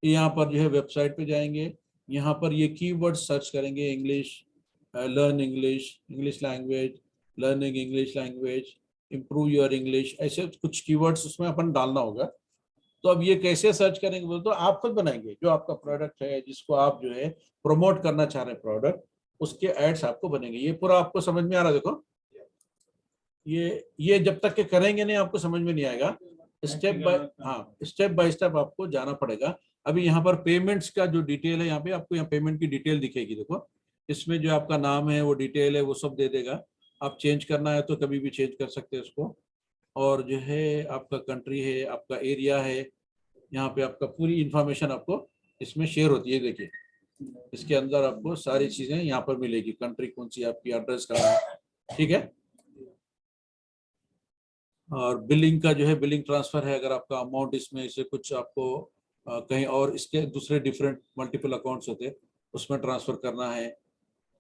यहाँ पर जो है वेबसाइट पे जाएंगे, यहाँ पर ये कीवर्ड सर्च करेंगे, English, learn English, English language, learning English language, improve your English, ऐसे कुछ कीवर्ड्स उसमें अपन डालना होगा। तो अब ये कैसे सर्च करेंगे बोले तो आप खुद बनाएंगे, जो आपका प्रोडक्ट है जिसको आप जो है प्रमोट करना चाह रहे हैं प्रोडक्ट, उसके एड्स आपको बनेंगे। ये पूरा आपको समझ में आ रहा है? देखो ये जब तक के करेंगे नहीं आपको समझ में नहीं आएगा। स्टेप बाय स्टेप आपको जाना पड़ेगा। अभी यहाँ पर पेमेंट्स का जो डिटेल है, यहाँ पे आपको यहाँ पेमेंट की डिटेल दिखेगी। देखो इसमें जो आपका नाम है वो डिटेल है, वो सब दे देगा। आप चेंज करना है तो कभी भी चेंज कर सकते हैं उसको। और जो है आपका कंट्री है, आपका एरिया है, यहाँ पे आपका पूरी इंफॉर्मेशन आपको इसमें शेयर होती है। देखिए इसके अंदर आपको सारी चीजें यहाँ पर मिलेगी, कंट्री कौन सी, आपकी एड्रेस कहाँ है, ठीक है। और बिलिंग का जो है, बिलिंग ट्रांसफर है, अगर आपका अमाउंट इसमें से कुछ आपको कहीं और इसके दूसरे डिफरेंट मल्टीपल अकाउंट्स होते उसमें ट्रांसफर करना है,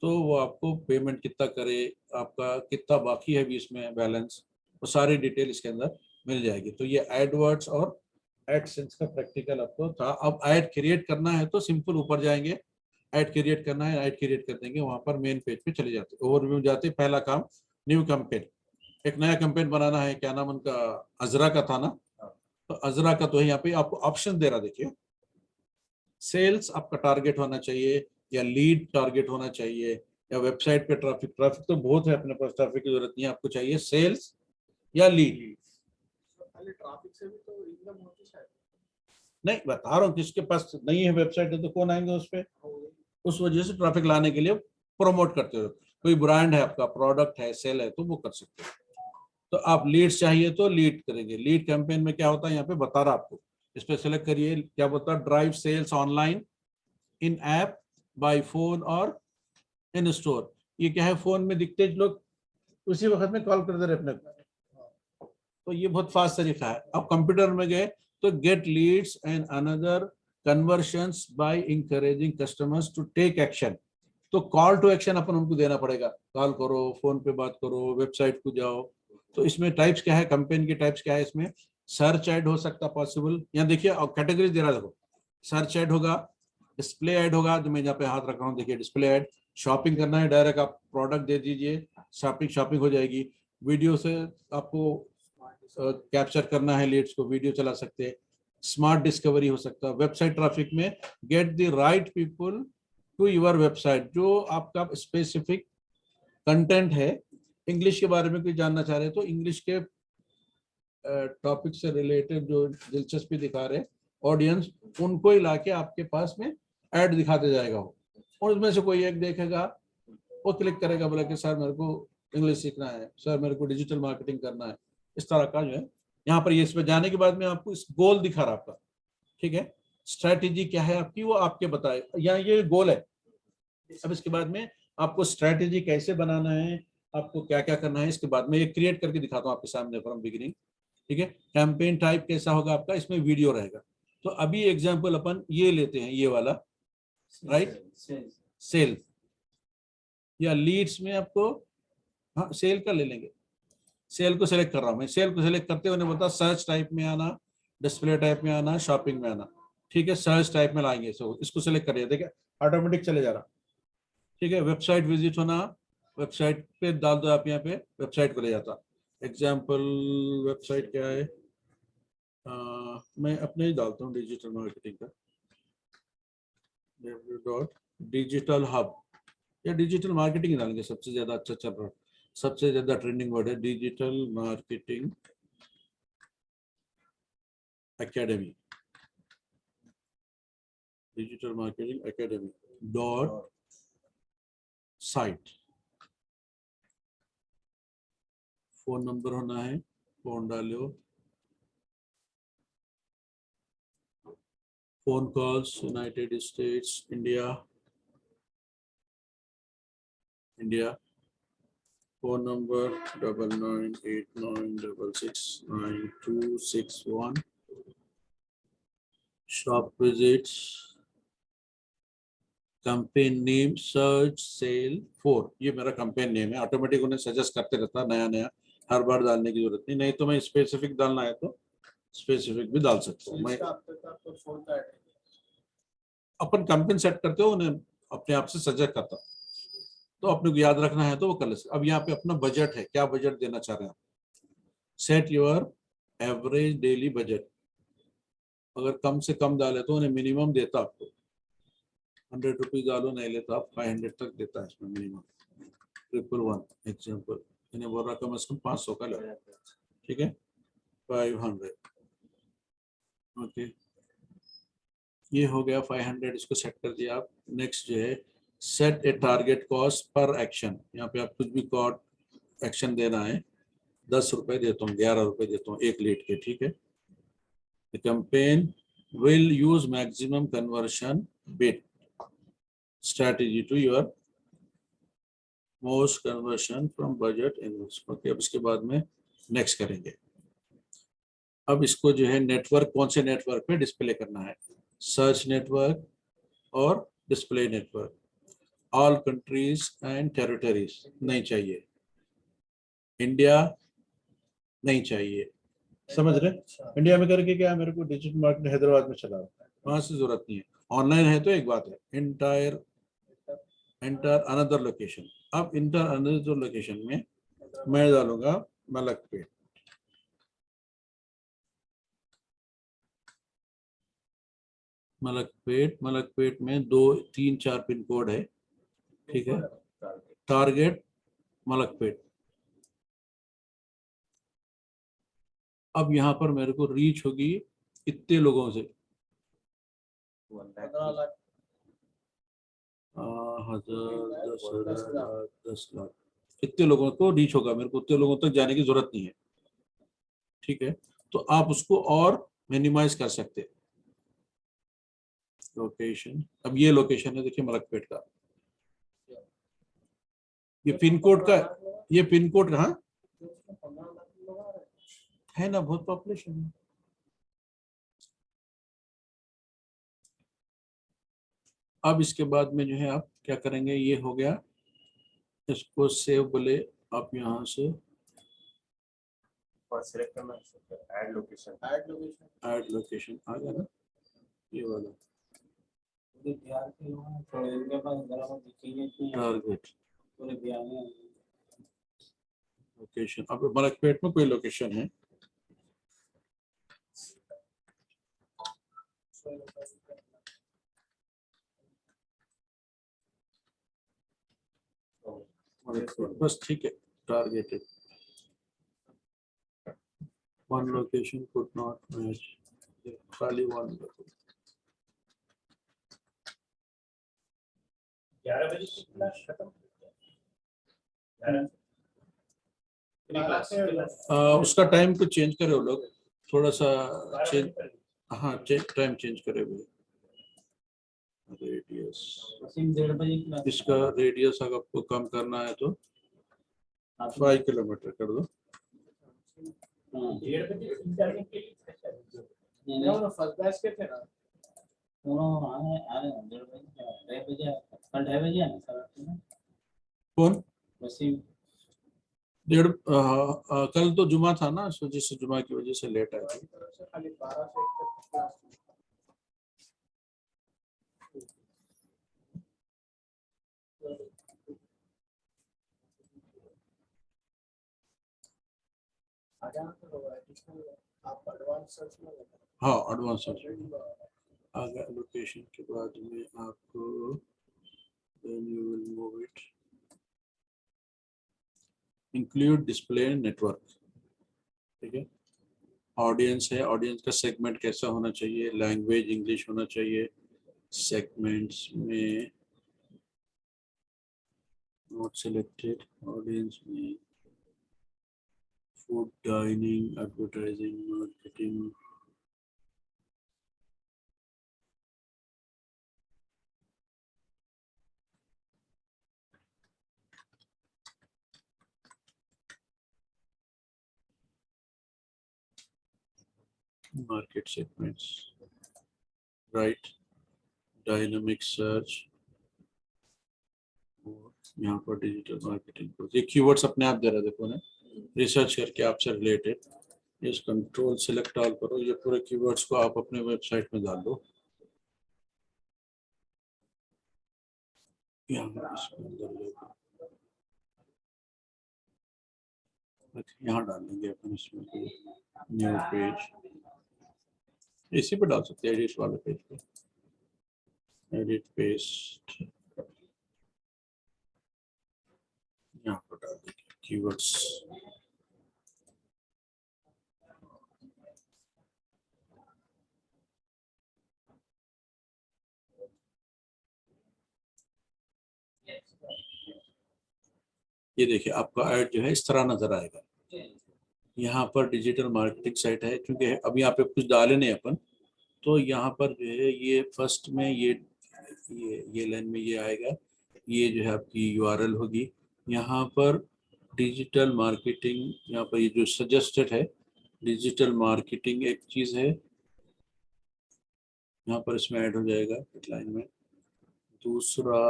तो वो आपको पेमेंट कितना करे, आपका कितना बाकी है बीच में बैलेंस, वो सारी डिटेल इसके अंदर मिल जाएगी। तो ये एडवर्ड्स और एडसेंस का प्रैक्टिकल आपको था। अब ऐड क्रिएट करना है तो सिंपल ऊपर जाएंगे, ऐड क्रिएट करना है, ऐड क्रिएट कर देंगे, वहां पर मेन पेज पे चले जाते, ओवरव्यू जाते। पहला काम न्यू कैंपेन, एक नया कैंपेन बनाना है। क्या नाम उनका, अजरा का था ना, तो अजरा का तो है, यहाँ पे आपको ऑप्शन दे रहा, देखिए सेल्स आपका टारगेट होना चाहिए या लीड टारगेट होना चाहिए, या वेबसाइट पे ट्रैफिक। ट्रैफिक तो बहुत है अपने पास, ट्रैफिक की जरूरत नहीं है, आपको चाहिए सेल्स या लीड। ट्रैफिक से भी तो इनकम होती है। नहीं बता रहा हूँ, किसके पास नहीं है वेबसाइट है तो कौन आएंगे उस पे, उस वजह से ट्रैफिक लाने के लिए प्रमोट करते हो। कोई ब्रांड है आपका, प्रोडक्ट है, सेल है, तो वो कर सकते हो। तो आप लीड्स चाहिए तो लीड करेंगे। लीड कैंपेन में क्या होता है यहाँ पे बता रहा आपको, इस पे सेलेक्ट करिए। क्या बोलता है, ड्राइव सेल्स ऑनलाइन, इन ऐप, बाय फोन और इन स्टोर। ये क्या है, फोन में दिखते लोग उसी वक्त में कॉल कर दे रहे अपने को, तो ये बहुत फास्ट तरीका है। अब कंप्यूटर में गए तो get leads and another conversions by encouraging customers to take action. तो कॉल टू एक्शन अपन उनको देना पड़ेगा, कॉल करो, फोन पे बात करो, वेबसाइट को जाओ। तो इसमें टाइप्स क्या है, कैंपेन की टाइप्स क्या है, इसमें सर्च ऐड हो सकता पॉसिबल, यहाँ देखिए कैटेगरी दे रहा है, देखो सर्च ऐड होगा, डिस्प्ले ऐड होगा, जो मैं यहाँ पे हाथ रख रहा हूँ देखिए डिस्प्ले ऐड। शॉपिंग करना है, डायरेक्ट आप प्रोडक्ट दे दीजिए, शॉपिंग हो जाएगी। वीडियो से आपको कैप्चर करना है लीड्स को, वीडियो चला सकते हैं, स्मार्ट डिस्कवरी हो सकता है। वेबसाइट ट्रैफिक में get the right people to your website, जो आपका स्पेसिफिक कंटेंट है। इंग्लिश के बारे में कोई जानना चाह रहे हैं तो इंग्लिश के टॉपिक से रिलेटेड जो दिलचस्पी दिखा रहे ऑडियंस, उनको ही लाके आपके पास में ऐड दिखाते जाएगा वो, और उसमें से कोई एक देखेगा, वो क्लिक करेगा, बोला कि सर मेरे को इंग्लिश सीखना है, सर मेरे को डिजिटल मार्केटिंग करना है। इस तरह का जो है यहाँ पर, ये इसमें जाने के बाद में आपको इस गोल दिखा रहा आपका, ठीक है, स्ट्रैटेजी क्या है आपकी, वो आपके बताए, यहाँ ये गोल है। अब इसके बाद में आपको स्ट्रैटेजी कैसे बनाना है, आपको क्या क्या करना है, इसके बाद में ये क्रिएट करके दिखाता हूँ आपके सामने फ्रॉम बिगिनिंग, ठीक है। कैंपेन टाइप कैसा होगा आपका, इसमें वीडियो रहेगा। तो अभी एग्जांपल अपन ये लेते हैं, ये वाला, राइट, सेल या लीड्स में आपको, हाँ सेल का ले लेंगे। सेल को सिलेक्ट कर रहा हूँ मैं, सेल को सिलेक्ट करते हुए बता सर्च टाइप में आना, डिस्प्ले टाइप में आना, शॉपिंग में आना, ठीक है। सर्च टाइप में लाएंगे, सो इसको सिलेक्ट करिए, देखिए ऑटोमेटिक चले जा रहा, ठीक है। वेबसाइट विजिट होना, वेबसाइट पे डाल दो आप, यहाँ पे वेबसाइट को ले जाता। एग्जाम्पल वेबसाइट क्या है, मैं अपने ही डालता हूँ डिजिटल मार्केटिंग का, digital hub या डिजिटल मार्केटिंग डालेंगे, सबसे ज्यादा अच्छा चल रहा है, सबसे ज्यादा ट्रेंडिंग वर्ड है digital marketing academy, digital marketing academy dot site. Phone number होना है, फोन डालो, phone calls United States, India, phone number 9989669261, shop visits, campaign name search sale 4, ये मेरा कैंपेन नेम है। ऑटोमेटिक उन्हें सजेस्ट करते रहता, नया नया, हर बार डालने की जरूरत नहीं तो मैं स्पेसिफिक डालना है तो स्पेसिफिक भी डाल सकता हूँ। मैं अपन कैंपेन सेट करते हो, उन्हें अपने आप से सजेस्ट करता, तो अपने को याद रखना है तो वो कर ले। अब यहाँ पे अपना बजट है, क्या बजट देना चाह रहे हैं आप, set your average daily budget. अगर कम से कम डाले तो उन्हें मिनिमम देता आपको 100 रुपीज डालो, नहीं लेता आप 500 तक देता है इसमें मिनिमम। 111 एग्जाम्पल, इन्हें बोल रहा कम से कम 500 का लगा, ठीक है, 500, ओके, ये हो गया 500, इसको सेट कर दिया आप। नेक्स्ट जो है सेट ए टारगेट कॉस्ट पर एक्शन, यहाँ पे आप कुछ भी कॉस्ट एक्शन देना है, 10 रुपए देता हूँ, 11 रुपए देता हूँ एक लीड के, ठीक है। Campaign will use maximum conversion bit strategy to your most conversion from budget invoice, okay. अब इसके बाद में नेक्स्ट करेंगे। अब इसको जो है नेटवर्क, कौन से नेटवर्क पे डिस्प्ले करना है, सर्च नेटवर्क और display network, all countries and territories नहीं चाहिए, इंडिया नहीं चाहिए, समझ रहे। इंडिया में करके क्या है, मेरे को डिजिटल मार्केट हैदराबाद में चला रहा है, वहां से जरूरत नहीं है। ऑनलाइन है तो एक बात है, एंटर अनदर लोकेशन। अब इंटर अनदर लोकेशन में मैं डालूंगा मलकपेट, मलकपेट में 2 3 4 पिन कोड है, ठीक है। टारगेट मलकपेट। अब यहाँ पर मेरे को रीच होगी कितने लोगों से, 1000 10 लाख, कितने लोगों को रीच होगा, मेरे को उतने लोगों तक जाने की जरूरत नहीं है, ठीक है। तो आप उसको और मिनिमाइज कर सकते हैं। लोकेशन, अब ये लोकेशन है, देखिए मलकपेट का, ये पिन कोड का, ये पिन कोड कहाँ है ना, बहुत पॉपुलेशन है। अब इसके बाद में जो है आप क्या करेंगे, ये हो गया, इसको सेव बोले आप यहाँ से सिलेक्ट करना, ऐड लोकेशन, ऐड लोकेशन आ गया ना, ये वाला टारगेट लोकेशन। अब मलकपेट में कोई लोकेशन है, बस ठीक है, targeted one location could not match, खाली वन। 11 बजे की क्लास खत्म। 11 उसका टाइम तो चेंज करे वो लोग, थोड़ा सा चेंज, हाँ टाइम चेंज करे हुए। रेडियस, 1:30 बजे की क्लास। इसका रेडियस अगर आपको कम करना है तो 5 किलोमीटर कर दो। 1:30 बजे इंटरनेट के लिए स्पेशल। दोनों फर्स्ट बैच के थे ना, दोनों आ रहे हैं 1:30 बजे, 2:30 बजे, कल 2:30 बजे आना सर। कौन? वसीम। कल तो जुमा था ना, इस वजह से, जुमा की वजह से लेट आया था। खाली 12 से 1 तक क्लास। आप एडवांस सर्च में हाँ एडवांस आ गया। लोकेशन के बाद में आपको then you will move it, include display network, ठीक है। ऑडियंस है, ऑडियंस का सेगमेंट कैसा होना चाहिए, लैंग्वेज इंग्लिश होना चाहिए, सेगमेंट्स में नॉट सिलेक्टेड, ऑडियंस में food, dining, advertising, marketing, market segments, right, dynamic search, यहाँ पर डिजिटल मार्केटिंग को ये कीवर्ड्स अपने आप दे रहा है, देखो ना, रिसर्च करके आपसे रिलेटेड। इस कंट्रोल सेलेक्ट ऑल करो, ये पूरे कीवर्ड्स को आप अपने वेबसाइट में डाल दो। यहाँ इसके अंदर लेकर यहाँ डालेंगे अपन, इसमें न्यू पेज, इसी पे डाल सकते हैं, एडिट वाले पेज पे, एडिट पेस्ट, यहाँ पर डाल देंगे कीवर्ड्स। ये देखिए आपका ऐड जो है इस तरह नजर आएगा। यहाँ पर डिजिटल मार्केटिंग साइट है, क्योंकि अभी यहाँ पे कुछ डाले नहीं अपन, तो यहाँ पर जो है ये फर्स्ट में ये लाइन में ये आएगा, ये जो है आपकी यूआरएल होगी। यहाँ पर डिजिटल मार्केटिंग, यहाँ पर ये जो सजेस्टेड है डिजिटल मार्केटिंग एक चीज़ है, यहाँ पर इसमें ऐड हो जाएगा हेडलाइन में। दूसरा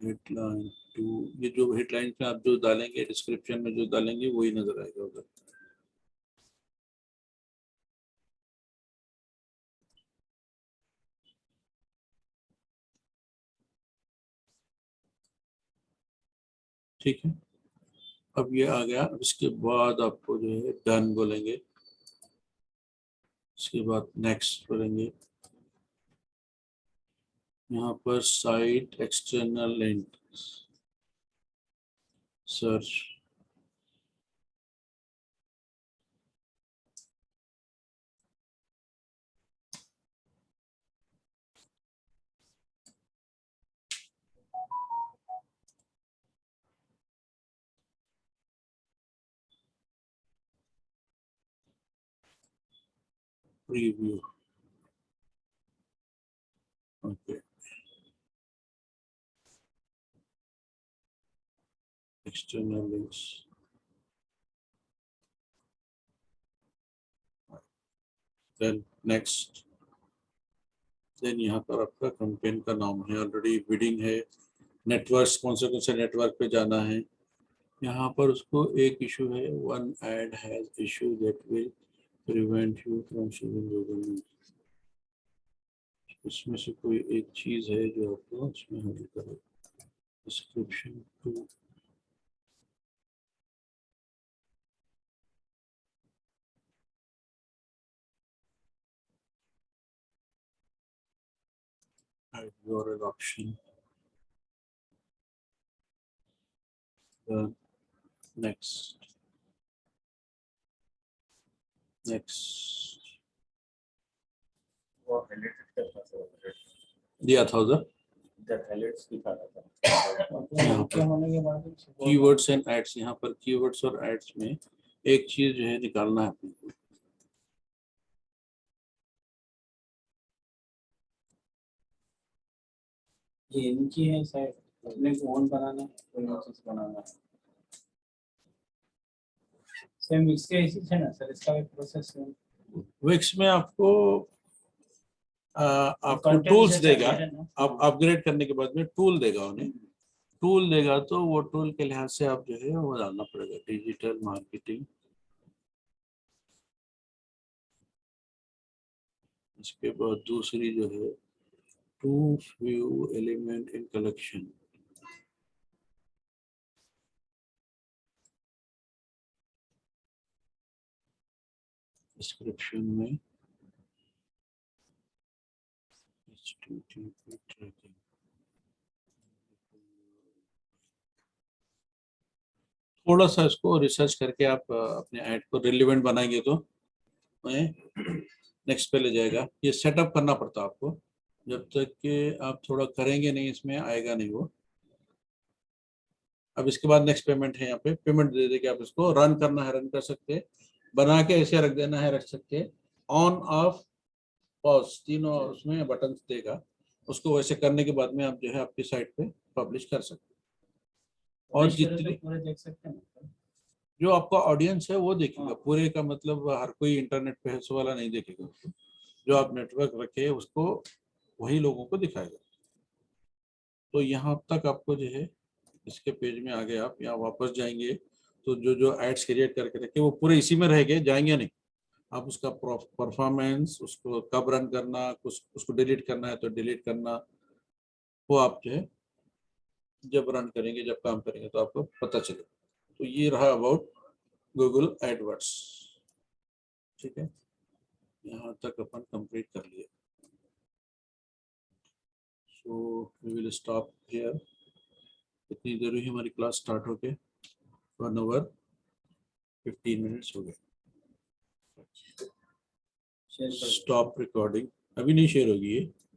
हेडलाइन 2, ये जो हेडलाइन में आप जो डालेंगे, डिस्क्रिप्शन में जो डालेंगे वही नजर आएगा उधर। ठीक है, अब ये आ गया। इसके बाद आपको जो है डन बोलेंगे, इसके बाद नेक्स्ट बोलेंगे। यहाँ पर site external link search, preview, okay, external links, then next. Then यहाँ पर आपका कैंपेन का नाम है, ऑलरेडी बिडिंग है, नेटवर्क्स कौन से नेटवर्क पे जाना है। यहाँ पर उसको एक इशू है, one ad has issue that will prevent you from showing Google. इसमें से कोई एक चीज है जो आपको इसमें हल करे। Description 2, your option. Next. वो हाइलाइटेड करता था, दिया था उधर जब हाइलाइट्स दिखा रहा था। यहाँ क्या पर होने के बाद कीवर्ड्स एंड एड्स, यहाँ पर कीवर्ड्स और एड्स में एक चीज जो है निकालना है अपने को। ये इनकी है शायद, अपने को ओन बनाना है, कोई और चीज बनाना है। सेम इसके इसी है ना सर, इसका भी प्रोसेस है। विक्स में आपको आपको Content टूल्स जैसा देगा, है ना। आप अपग्रेड करने के बाद में टूल देगा उन्हें। टूल देगा तो वो टूल के लिहाज से आप जो है वो डालना पड़ेगा, डिजिटल मार्केटिंग। इसके बाद दूसरी जो है to view element in collection. Description में HTTP ट्रैकिंग, थोड़ा सा इसको रिसर्च करके आप अपने ऐड को रिलेवेंट बनाएंगे तो नेक्स्ट पे ले जाएगा। ये सेटअप करना पड़ता है आपको, जब तक कि आप थोड़ा करेंगे नहीं इसमें आएगा नहीं वो। अब इसके बाद नेक्स्ट पेमेंट है, यहाँ पे पेमेंट दे दे के आप इसको रन करना है, रन कर सकते हैं, बना के ऐसे रख देना है, रख सकते हैं। ऑन ऑफ पॉज तीनों उसमें बटन देगा, उसको वैसे करने के बाद में आप जो है आपकी साइट पे पब्लिश कर सकते हैं। और जितनी पूरे देख सकते हैं ना। जो आपका ऑडियंस है वो देखेगा हाँ। पूरे का, मतलब हर कोई इंटरनेट पे है सो वाला नहीं देखेगा उसको। जो आप नेटवर्क रखे उसको वही लोगों को दिखाएगा। तो यहाँ तक आपको जो है इसके पेज में आगे आप यहाँ वापस जाएंगे तो जो जो एड्स क्रिएट करके रखे वो पूरे इसी में रहेंगे, जाएंगे नहीं। आप उसका परफॉर्मेंस, उसको कब रन करना, कुछ उसको डिलीट करना है तो डिलीट करना, वो आप जो है जब रन करेंगे, जब काम करेंगे तो आपको पता चलेगा। तो ये रहा अबाउट गूगल एडवर्ड्स। ठीक है, यहाँ तक अपन कंप्लीट कर लिए। So we will stop here. इतनी देर हुई हमारी क्लास स्टार्ट होके, 1 आवर 15 मिनट्स हो गए। शेयर कर स्टॉप रिकॉर्डिंग, अभी नहीं शेयर होगी ये।